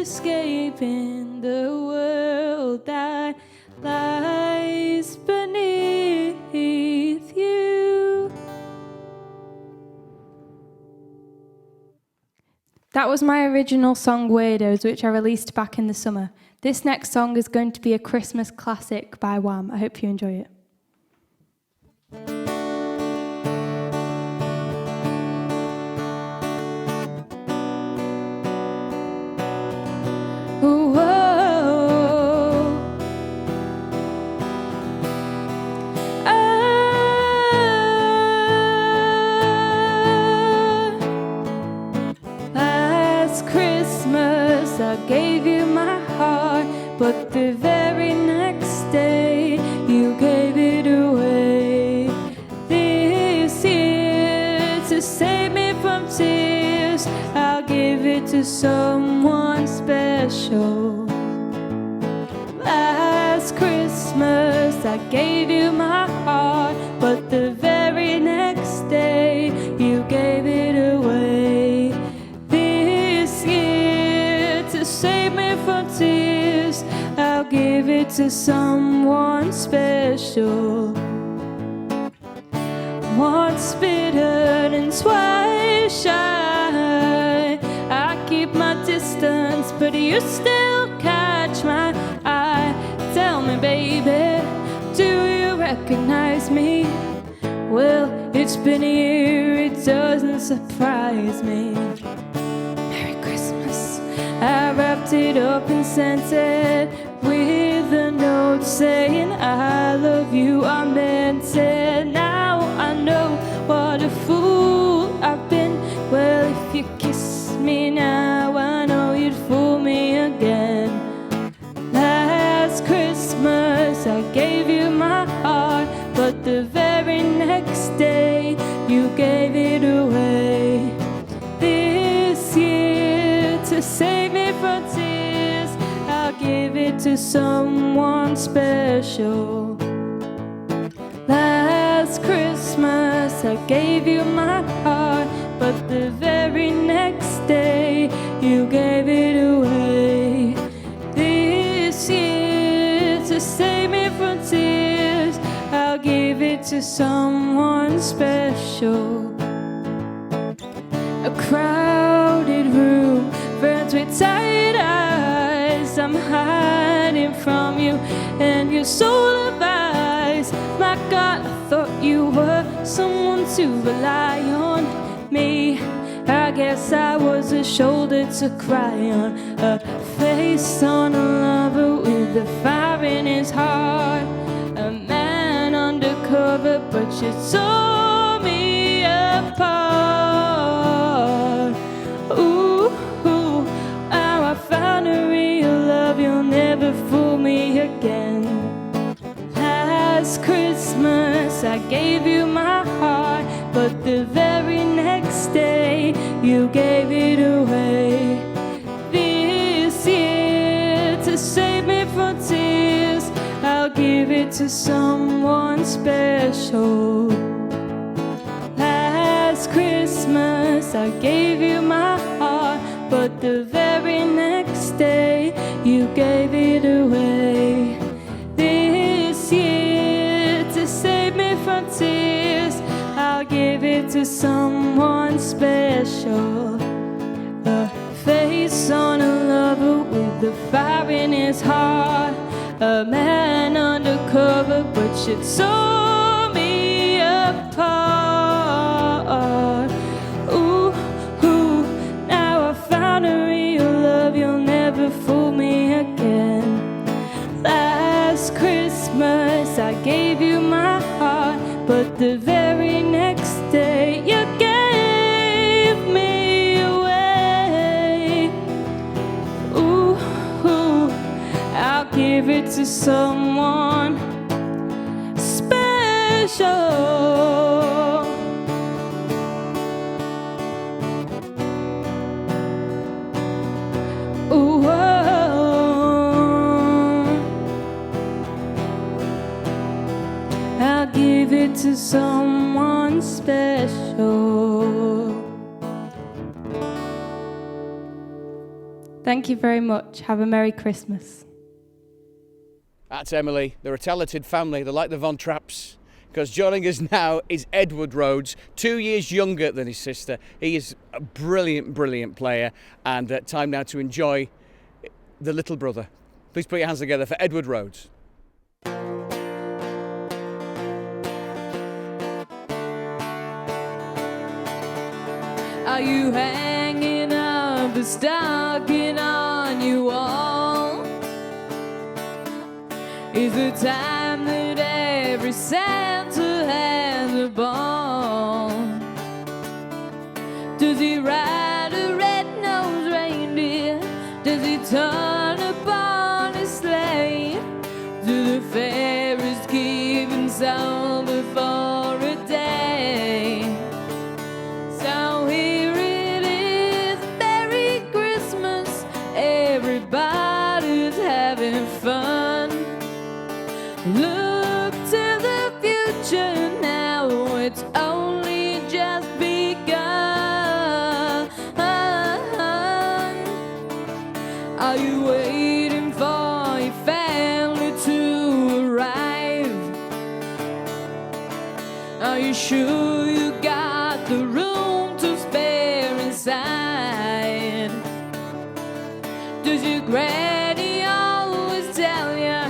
escaping the world that lies beneath you. That was my original song Weirdos, which I released back in the summer. This next song is going to be a Christmas classic by Wham. I hope you enjoy it. Whoa. Christmas I gave you my heart, but the very next day you gave it away. This year, to save me from tears, I'll give it to someone special. Last Christmas I gave you my heart, but the very next day you gave it away. This year, to save me from tears, I'll give it to someone special. Once bitten and twice shy, I keep my distance, but you still catch my eye. Tell me, baby, do you recognize me? Well, it's been a year, it doesn't surprise me. Merry Christmas. I wrapped it up and sent it with a note saying I love you, I meant it. Now I know what a fool I've been. Well, if you kiss me now, I know you'd fool me again. Last Christmas I gave you my heart, but the very next day you gave it away. This year, to save me from tears, I'll give it to someone special. Last Christmas I gave you my heart, but the very next day you gave it away. This year, to save me from tears, I'll give it to someone special. A crowded room, friends with tired eyes. I'm hiding from you and your soul of ice. My God, I thought you were someone to rely on. Me, I guess I was a shoulder to cry on, a face on a lover with a fire in his heart, a man undercover, but you tore me apart. Ooh, now I found a real love, you'll never fool me again. Last Christmas I gave you my heart, but the very next day you gave it away. This year, to save me from tears, I'll give it to someone special. Last Christmas I gave you my heart, but the very next day you gave it away. This year, to save me from tears, I'll give it to someone special. A face on a lover with the fire in his heart, a man undercover, but you tore me apart. Ooh, now I found a real love, you'll never fool me again. Last Christmas I gave you my heart, but the very next day you gave me away. Ooh, I'll give it to someone special. Ooh, I'll give it to someone special. Thank you very much. Have a Merry Christmas. That's Emily. They're a talented family. They're like the Von Trapps. Because joining us now is Edward Rhodes, 2 years younger than his sister. He is a brilliant, brilliant player. And time now to enjoy the little brother. Please put your hands together for Edward Rhodes. Are you hanging up a stocking on your wall? Is it time that every Santa has a ball? Does he ride a red-nosed reindeer? Does he Look to the future now, it's only just begun. Are you waiting for your family to arrive? Are you sure you got the room to spare inside? Does your granny always tell you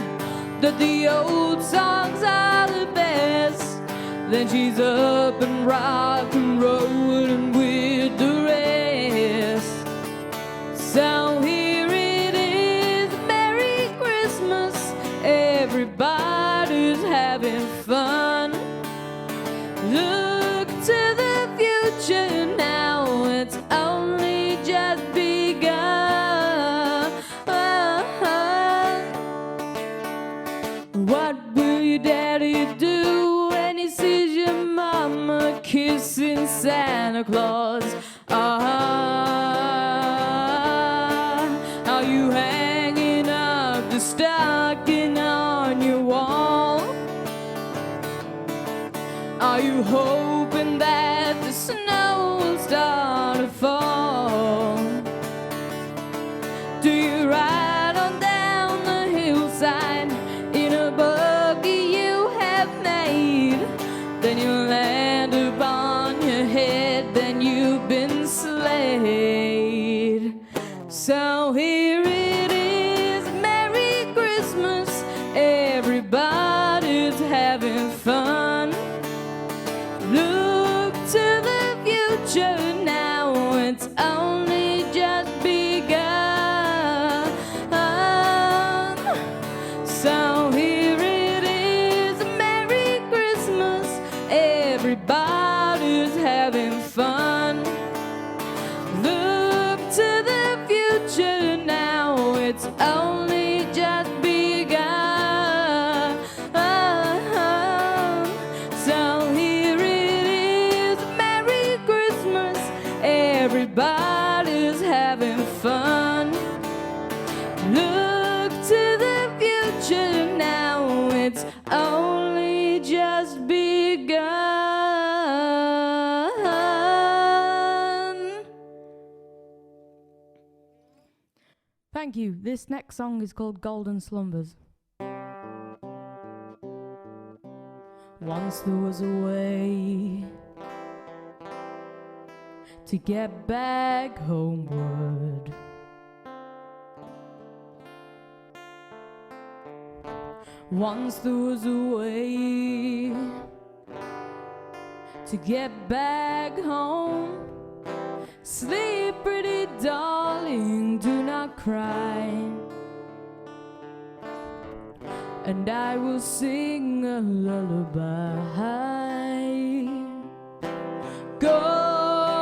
that the old songs are the best? Then she's up and rock and rollin' with the rest. So here it is, Merry Christmas, everybody's having fun. Look to the future now, it's only just begun. What will your daddy do when he sees your mama kissing Santa Claus? Are you hanging up the stocking on your wall? Are you hoping that the snow will start to fall? Do you ride on down the hillside in a buggy you have made? Then you land upon your head, then you've been slayed. So here it is, Merry Christmas, everybody's having fun. Look to the future now, it's only just begun. So here it is, Merry Christmas, everybody's having fun. Look to the future now, it's only just begun. So here it is, Merry Christmas, everybody's having fun. Look to the future now, it's only just begun. Thank you. This next song is called Golden Slumbers. Once there was a way to get back homeward. Once there was a way to get back home. Sleep, pretty darling, do not cry, and I will sing a lullaby. Golden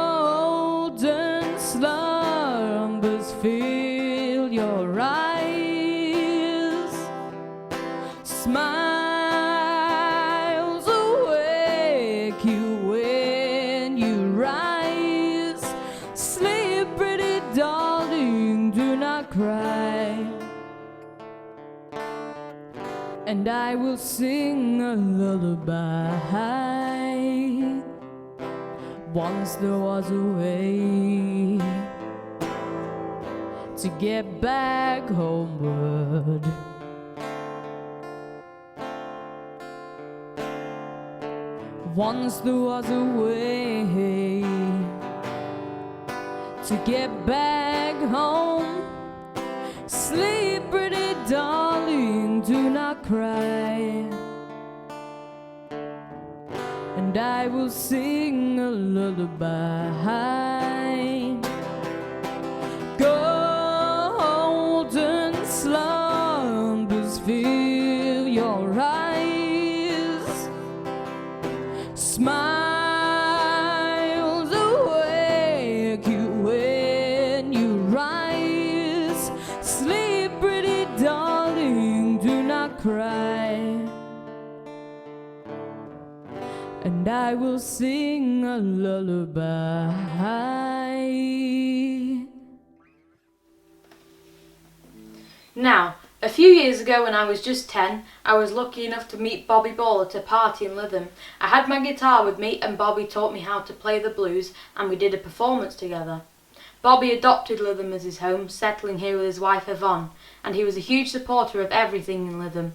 slumbers fill your eyes, smiles awake you when you rise. Sleep, pretty darling, do not cry, and I will sing a lullaby. Once there was a way to get back homeward. Once there was a way to get back home. Sleep, pretty darling, do not cry, and I will sing a lullaby. Golden slumbers fill your eyes, smiles awake you when you rise. Sleep, pretty darling, do not cry, and I will sing a lullaby. Now, A few years ago when I was just 10, I was lucky enough to meet Bobby Ball at a party in Lytham. I had my guitar with me and Bobby taught me how to play the blues and we did a performance together. Bobby adopted Lytham as his home, settling here with his wife Yvonne, and he was a huge supporter of everything in Lytham.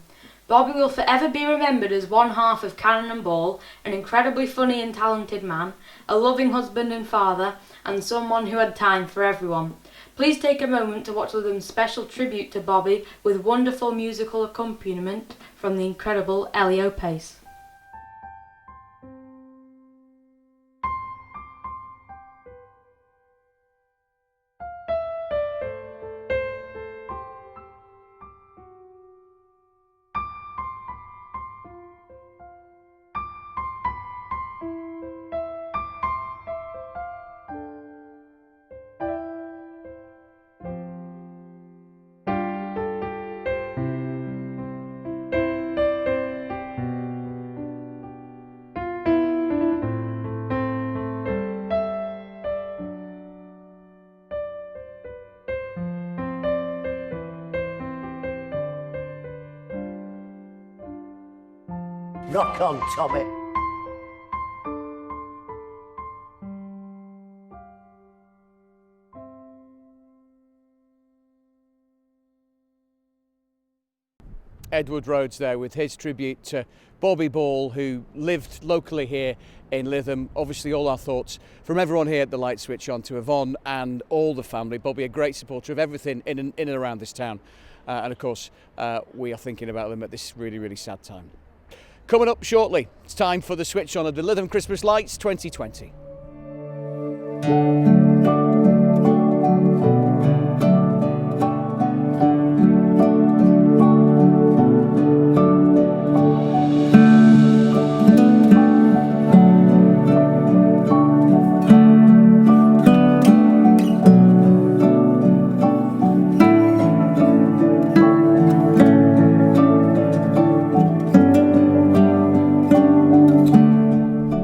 Bobby will forever be remembered as one half of Cannon and Ball, an incredibly funny and talented man, a loving husband and father, and someone who had time for everyone. Please take a moment to watch Lytham's special tribute to Bobby with wonderful musical accompaniment from the incredible Elio Pace. Rock on, Tommy. Edward Rhodes there with his tribute to Bobby Ball, who lived locally here in Lytham. Obviously all our thoughts from everyone here at the Light Switch On to Yvonne and all the family. Bobby, a great supporter of everything in and around this town. And of course, we are thinking about them at this really, really sad time. Coming up shortly, it's time for the switch on of the Lytham Christmas Lights 2020.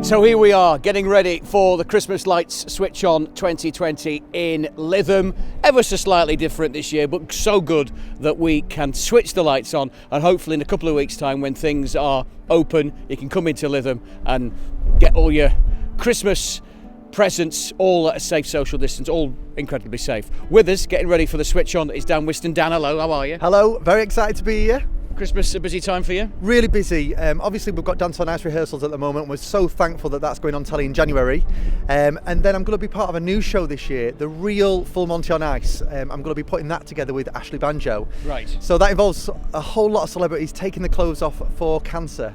So here we are, getting ready for the Christmas Lights Switch On 2020 in Lytham. Ever so slightly different this year, but so good that we can switch the lights on, and hopefully in a couple of weeks' time when things are open, you can come into Lytham and get all your Christmas presents all at a safe social distance, all incredibly safe. With us, getting ready for the Switch On, is Dan Whiston. Dan, hello, how are you? Hello, very excited to be here. Christmas a busy time for you? Really busy. Obviously we've got Dance on Ice rehearsals at the moment. We're so thankful that that's going on telly in January. And then I'm going to be part of a new show this year, the real Full Monty on Ice. I'm going to be putting that together with Ashley Banjo. Right. So that involves a whole lot of celebrities taking the clothes off for cancer,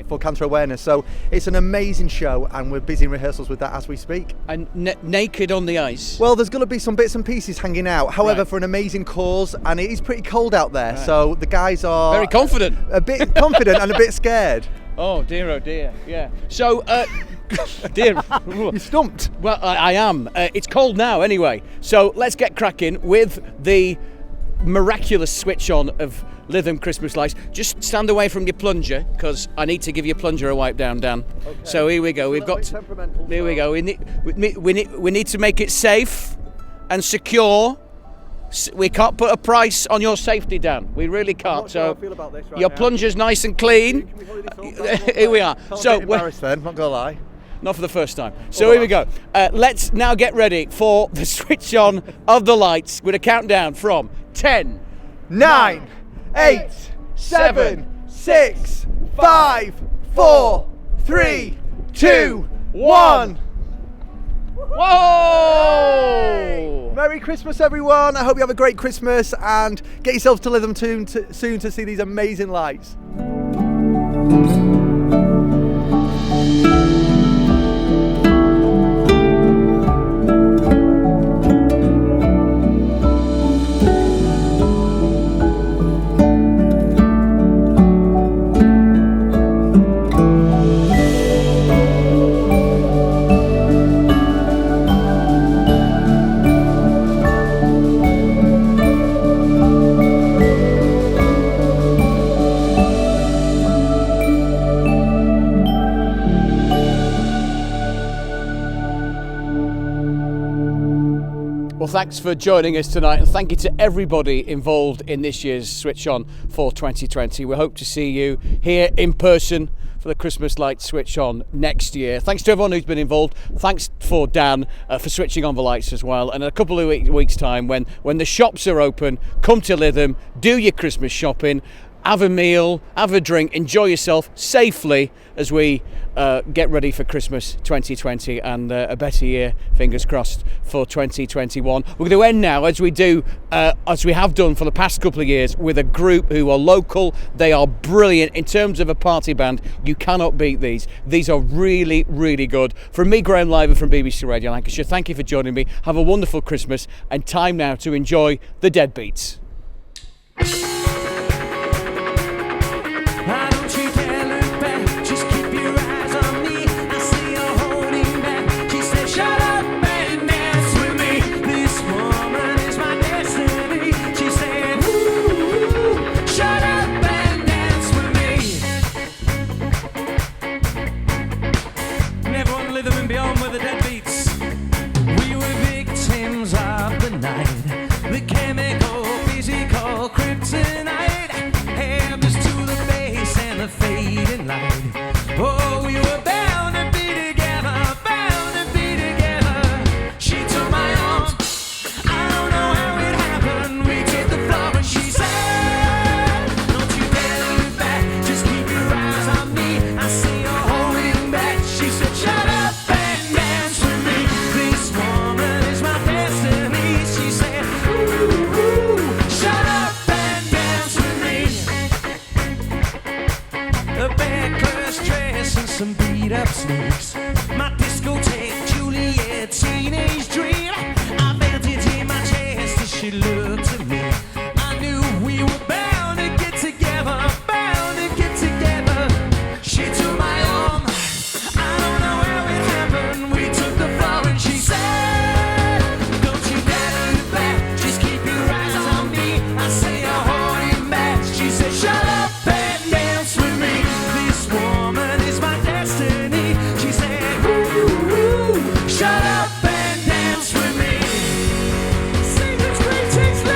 for cancer awareness. So it's an amazing show and we're busy in rehearsals with that as we speak. And naked on the ice? Well, there's going to be some bits and pieces hanging out. However, for an amazing cause, and it is pretty cold out there. Right. So the guys are very confident. A bit confident and a bit scared. Oh dear, yeah. So, dear. You're stumped. Well, I am. It's cold now anyway. So let's get cracking with the miraculous switch on of Lytham Christmas Lights. Just stand away from your plunger, because I need to give your plunger a wipe down, Dan. Okay. So here we go. We've got. Here we go. We need to make it safe and secure. We can't put a price on your safety, Dan. We really can't. I'm not sure how I feel about this right your now. plunger's nice and clean. Here we are. So embarrassed then, not gonna lie. Not for the first time. So here we go. Let's now get ready for the switch on of the lights with a countdown from 10, 9, 8, 7, 6, 5, 4, 3, 2, 1. Whoa! Merry Christmas, everyone. I hope you have a great Christmas and get yourselves to Lytham soon to see these amazing lights. thanks for joining us tonight, and thank you to everybody involved in this year's Switch On for 2020. We hope to see you here in person for the Christmas light switch on next year. Thanks to everyone who's been involved. Thanks for Dan for switching on the lights as well. And in a couple of weeks' time, when the shops are open, come to Lytham, do your Christmas shopping, have a meal, have a drink, enjoy yourself safely as we get ready for Christmas 2020 and a better year, fingers crossed, for 2021. We're going to end now, as we have done for the past couple of years, with a group who are local. They are brilliant in terms of a party band. You cannot beat these. These are really, really good. From me, Graham Lytham from BBC Radio Lancashire, thank you for joining me. Have a wonderful Christmas, and time now to enjoy the Deadbeats. The Deadbeats. We were victims of the night, the chemical, physical kryptonite, hammers to the face and the fading light. Oh, we were bound to be together, bound to be together. She took my arm, I don't know how it happened. We took the floor and she said, don't you dare look back, just keep your eyes on me. I see you're holding back. She said, shut up. Some beat up sneaks, my discotheque, Juliet, teenage dream. I felt it in my chest as she looked at me. I knew we were bound to get together, bound to get together. She took my arm, I don't know how it happened. We took the floor and she said, don't you dare look back, just keep your eyes on me. I say you're holding back. She said, shut up and dance with me. This woman is my destiny. She said, ooh, shut up and dance with me. Sing with greetings.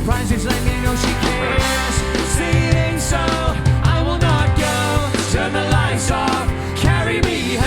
Surprises let me know she cares. Seeing so, I will not go. Turn the lights off, carry me home.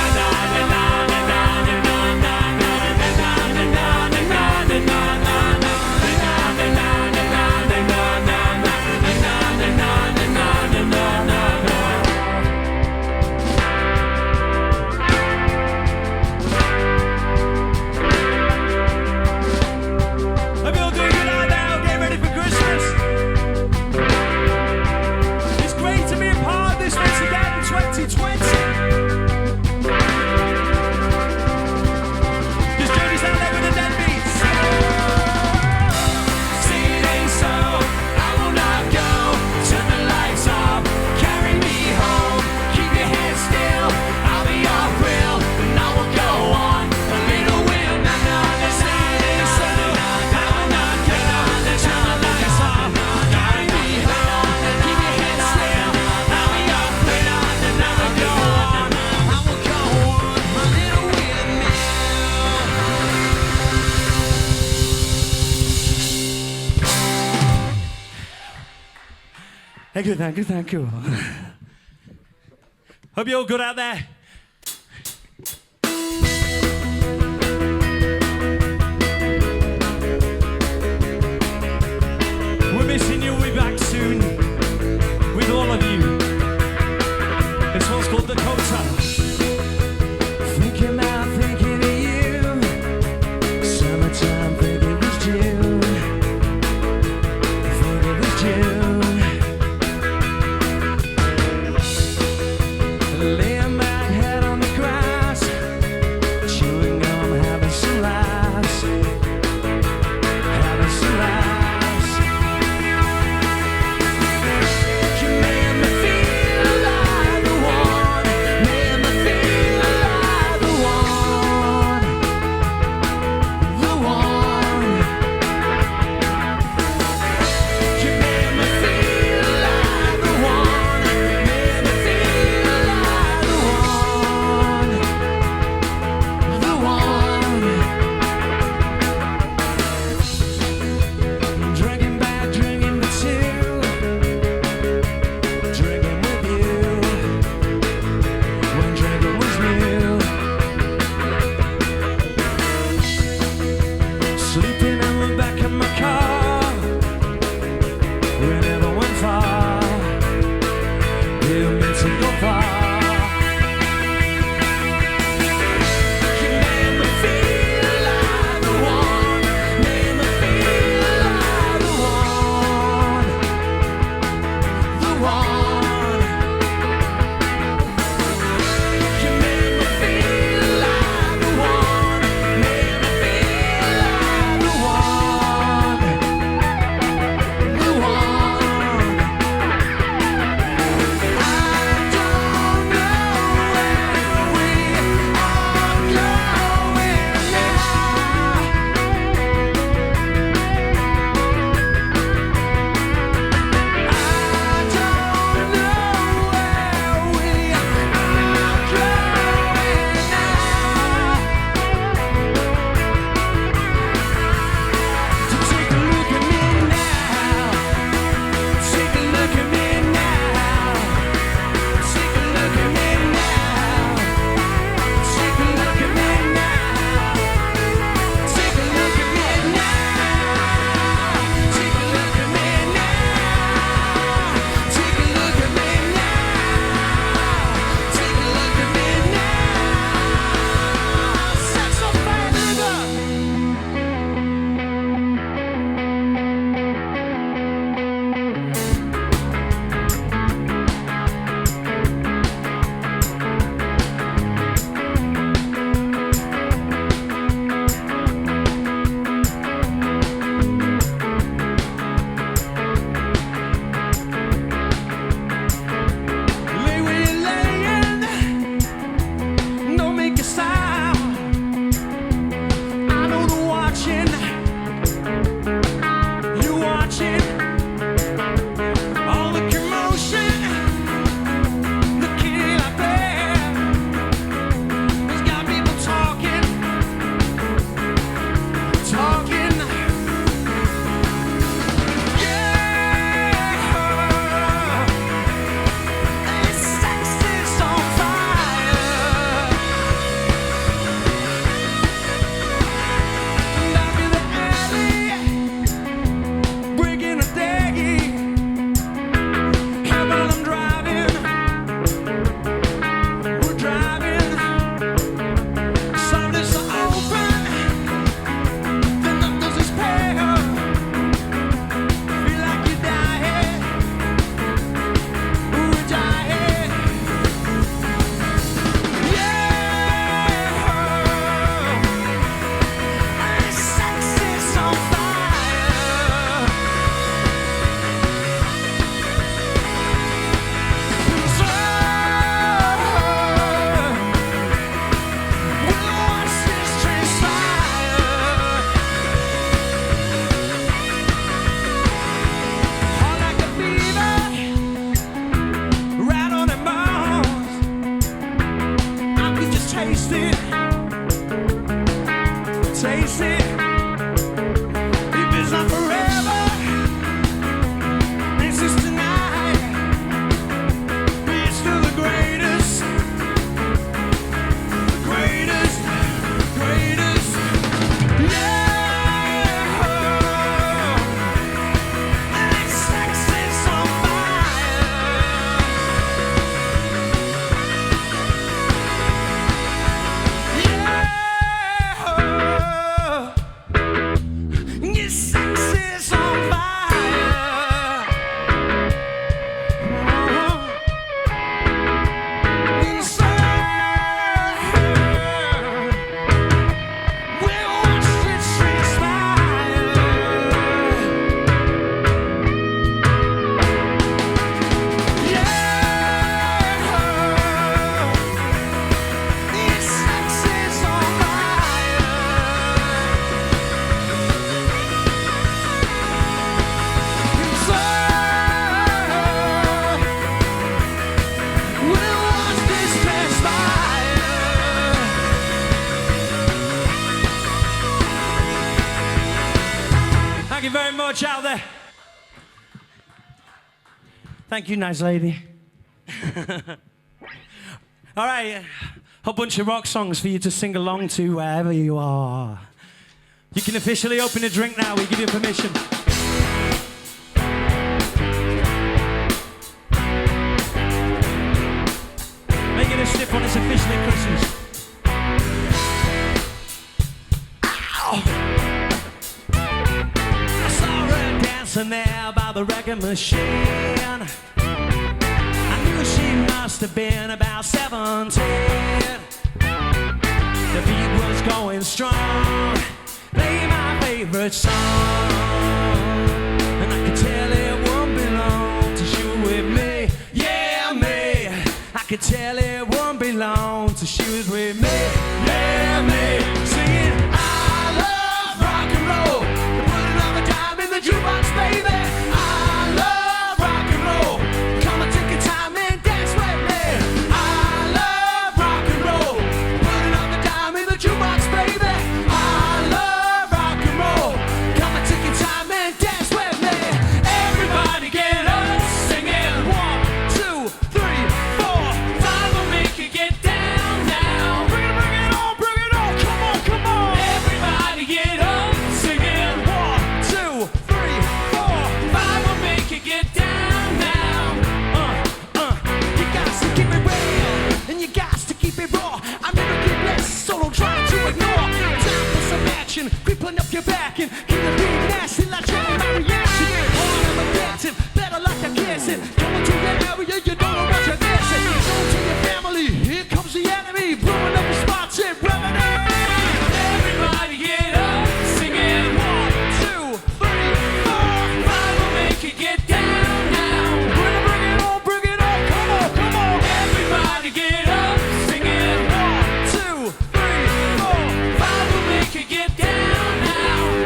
Thank you. Hope you're all good out there. We're missing you, we'll be back soon with all of you. This one's called Dakota. Thinking about thinking of you. Summertime, think it was June. Think it was June. Laying back much out there. Thank you, nice lady. All right, a bunch of rock songs for you to sing along to wherever you are. You can officially open a drink now, we give you permission. Make it a stiff one, it's officially Christmas. I saw her dancing there by the record machine. I knew she must have been about 17. The beat was going strong. Play my favorite song, and I could tell it won't belong to she was with me. Yeah, me. I could tell it won't belong to she was with me. Yeah, me. Singing, I love rock and roll. Put another dime in the jukebox, baby. I love rock and roll. Come and take your time and dance with me. I love rock and roll. Put another dime in the jukebox, baby. I love rock and roll. Come and take your time and dance with me. Everybody get up, singing 1, 2, 3, 4, 5. Will make you get down now. Bring it on, bring it on. Come on, come on. Everybody get up, singing 1, 2, 3, 4, 5. Will make you get down now. You got to keep it real, and you got to keep it raw. I'm never get blessed, so don't try to ignore. Time for some action, creeping up your back and keep it being nasty like trying my reaction. Hard of a dancing, better like a kissing. Coming to your area, you don't know what you're missing. Go to your family, here comes the enemy, blowing up your spots and rubbing it. Everybody get up, singing 1, 2, 3, 4, 5. Will make you get down now. Bring it on, bring it on. Come on, come on. Everybody get up, singing 1, 2, 3, 4, 5. Will make you get down now.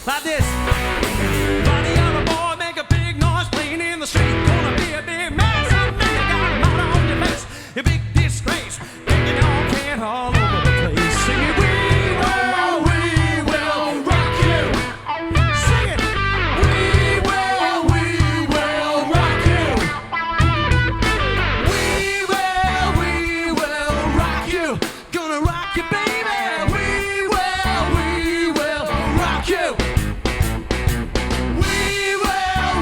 Like this. Body of a boy, make a big noise, playing in the street. Gonna be a big mess. I know you got a mouth on your face. A big disgrace. Making all can all over the place. Singing, we will rock you. Sing it. We will rock you. We will rock you. Gonna rock you, baby. We will rock you. We will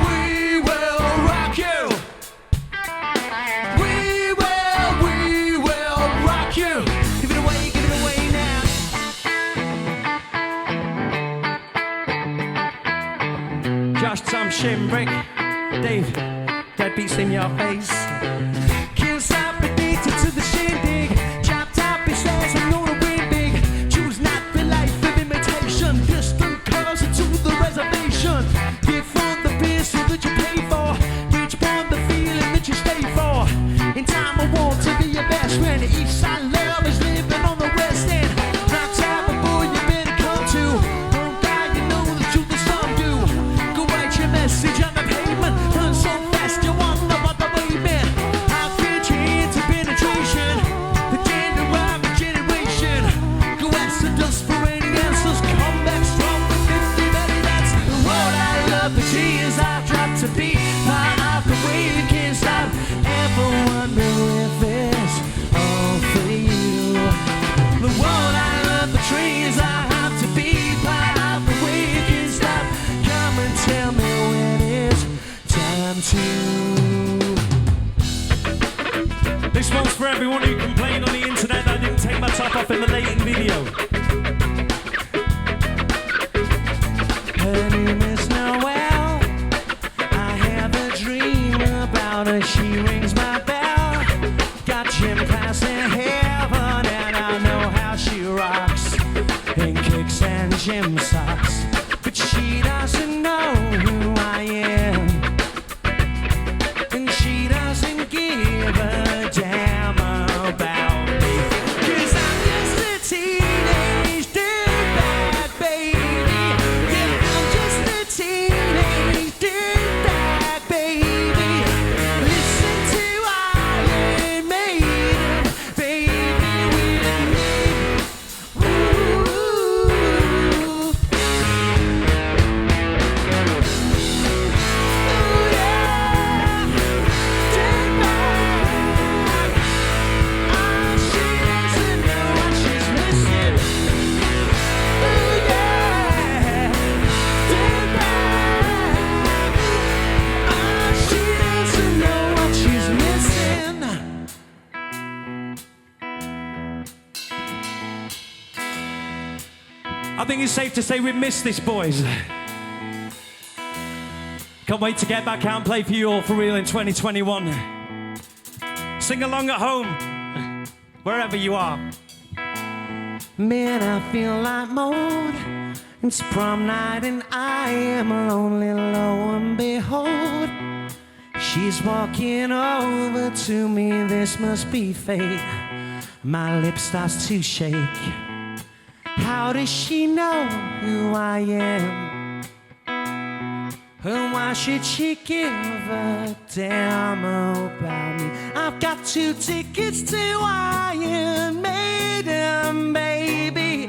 rock you. We will rock you. Give it away now. Josh, Tom, Shim, Rick, Dave, Deadbeats in your face. Can't stop addicted to the shindig. Chop top, he says I'm gonna win big. Choose not the life of imitation. Distant closer to the reservation. Give on the beer so that you pay for. Reach upon the feeling that you stay for. In time I want to be your best friend. East side love is living on the west end. Not type of boy you better come to. Don't die, you know the truth is some do. Go write your message on the pavement. Run so fast you wonder what the way meant. I'll get you into penetration. The gender of a generation. Go ask the dust for any answers. Come back strong with 50 belly. That's the world I love. The tears I've dropped to be part of the way you can't stop. Ever wonder if it's all for you? The world I love, the trees I have to be part of the way you can't stop. Come and tell me when it's time to. This one's for everyone who complained on the internet that I didn't take my top off in the Leighton video. Her name is Noel. I have a dream about her. She rings my bell. Got gym class in heaven, and I know how she rocks in kicks and gym socks. But she doesn't know who I am, and she doesn't give a damn about think it's safe to say we've missed this, boys. Can't wait to get back out and play for you all for real in 2021. Sing along at home, wherever you are. Man, I feel like mold. It's prom night and I am lonely, lo and behold. She's walking over to me, this must be fate. My lip starts to shake. How does she know who I am? And why should she give a damn about me? I've got 2 tickets to Iron Maiden, baby.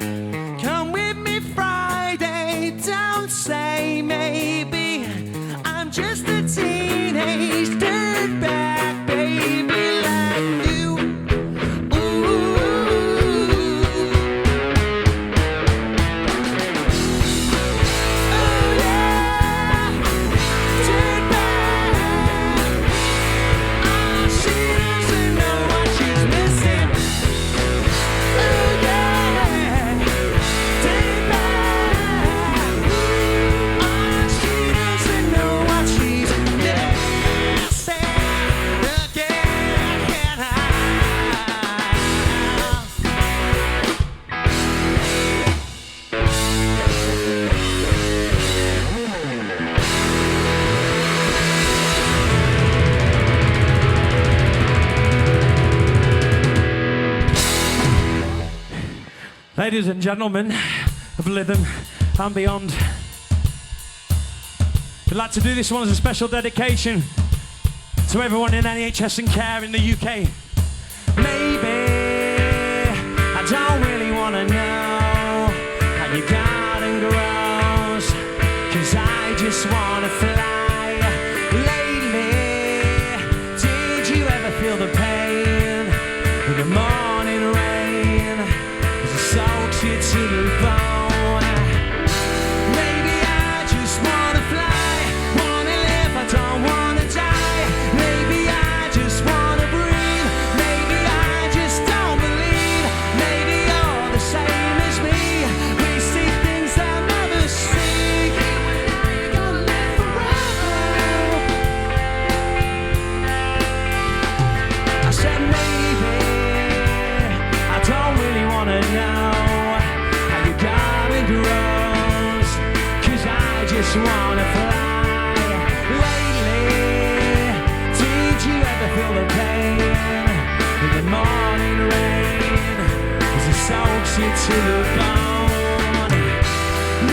Come with me Friday, don't say maybe. I'm just a teenage dirtbag, baby, like you. Ladies and gentlemen of Lytham and beyond, we'd like to do this one as a special dedication to everyone in NHS and care in the UK. Maybe I don't really want to know how your garden grows, 'cause I just want to fly. Lately, did you ever feel the pain in the morning rain as it soaks you to the bone? Maybe I just want to fly, want to live, I don't want to die. Maybe I just want to breathe, maybe I just don't believe. Maybe you're the same as me, we see things I'll never see. You and I are gonna live forever. I said maybe I don't really want to know how your garden grows, 'cause I just want to fly. Lately, did you ever feel the pain in the morning rain as it soaks you to the bone?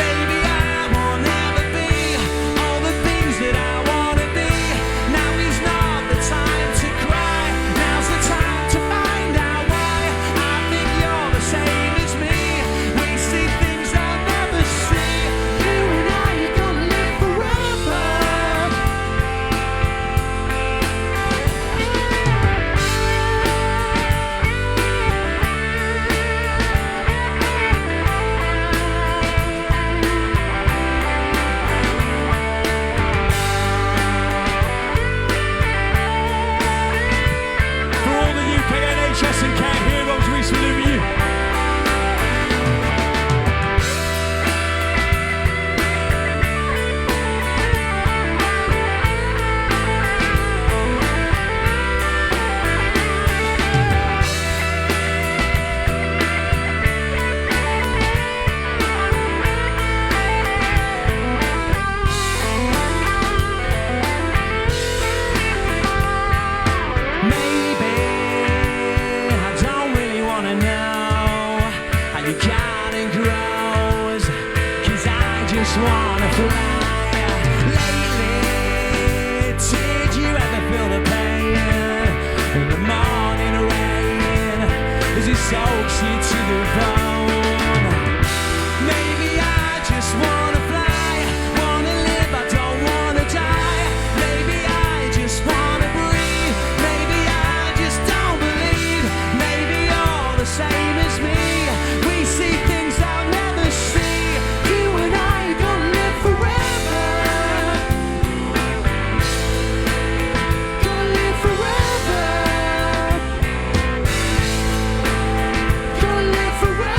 Maybe I will never be all the things that I want to be. Now is not the time to cry, now's the time to find out why. I think you're the same as me, we see things I'll never see. You and I are gonna live forever. For all the UK NHS and care heroes, we salute you. Maybe I don't really want to know how your garden grows, 'cause I just want to fly. Lately, did you ever feel the pain in the morning rain as it soaks you to the bone? Maybe I just want to fly, want to live, I don't want to die. Maybe I just want to breathe, maybe I just don't believe. Maybe you're the same as me, we see things I'll never see. You and I are gonna live forever. Gonna live forever. Gonna live forever.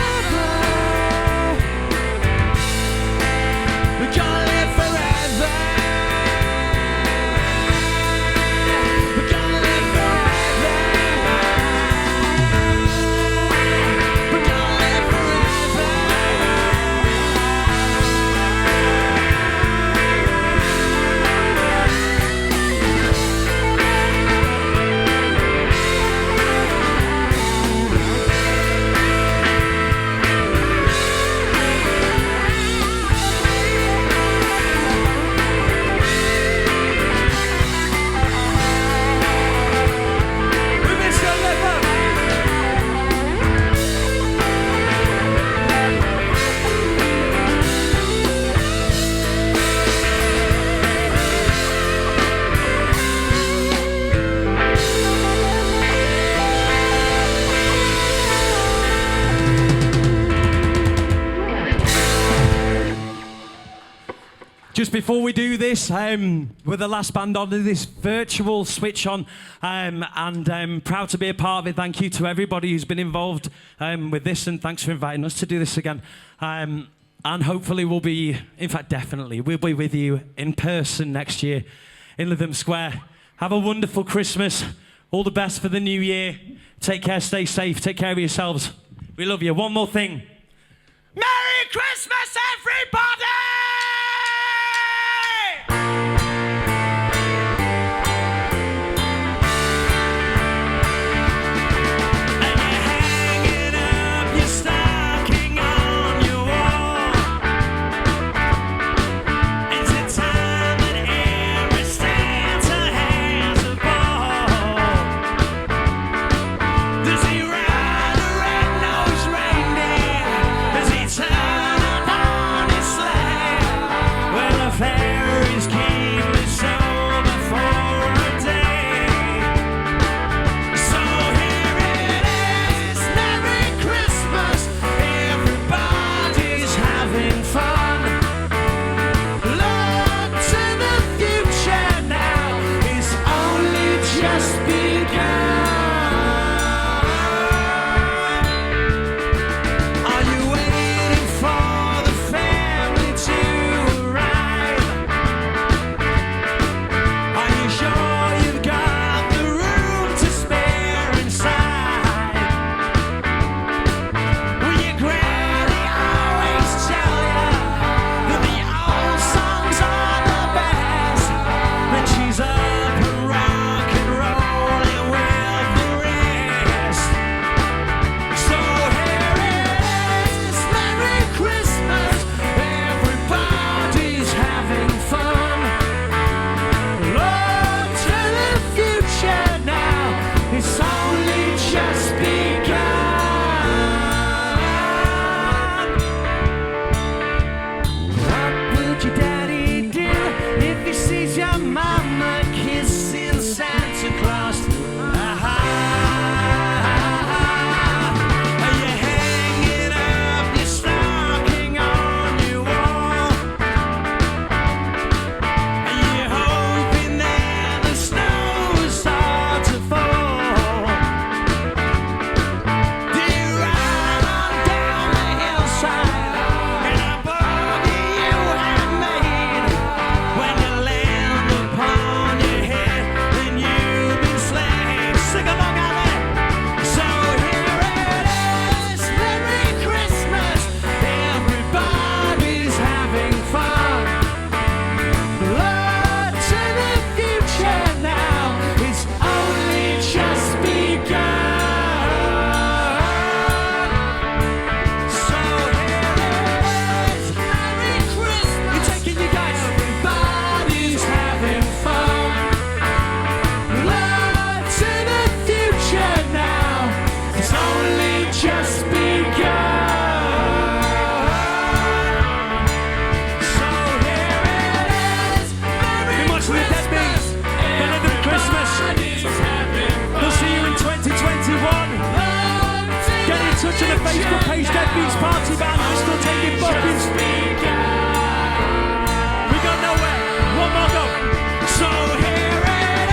just before we do this, we're the last band on this virtual switch on, and I'm proud to be a part of it. Thank you to everybody who's been involved with this, and thanks for inviting us to do this again. And hopefully we'll be, in fact, definitely, we'll be with you in person next year in Lytham Square. Have a wonderful Christmas. All the best for the new year. Take care, stay safe, take care of yourselves. We love you. One more thing. Merry Christmas, everybody! Facebook page, Deadbeats Party Band. We're still taking bookings. We got nowhere. One more go. So here it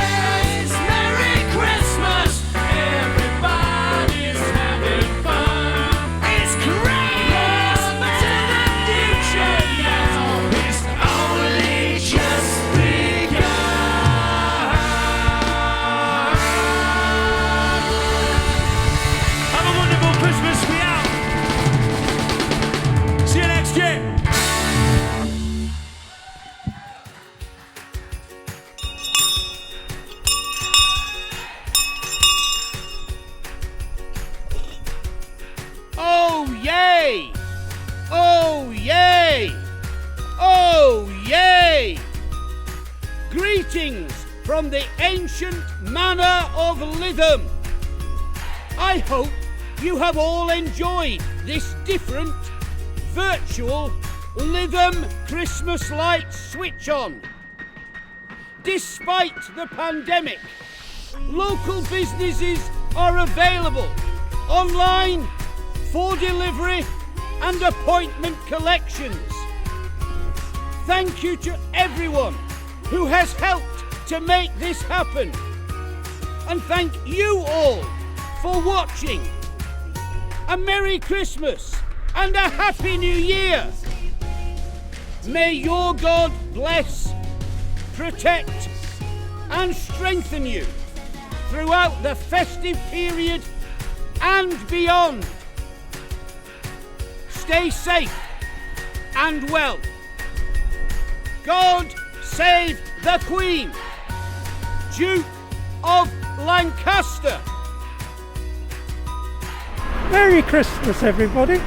is. Merry Christmas. Everybody's having fun. It's Christmas in the future now. It's only just begun. Have a wonderful Christmas. We out. See you next year. Oh yay! Oh yay! Oh yay! Greetings from the ancient manor of Lytham. I hope you have all enjoyed this different virtual Lytham Christmas light switch on. Despite the pandemic, local businesses are available online, for delivery and appointment collections. thank you to everyone who has helped to make this happen. And thank you all for watching. A Merry Christmas and a Happy New Year. May your God bless, protect and strengthen you throughout the festive period and beyond. Stay safe and well. God save the Queen, Duke of Lancaster. Merry Christmas, everybody.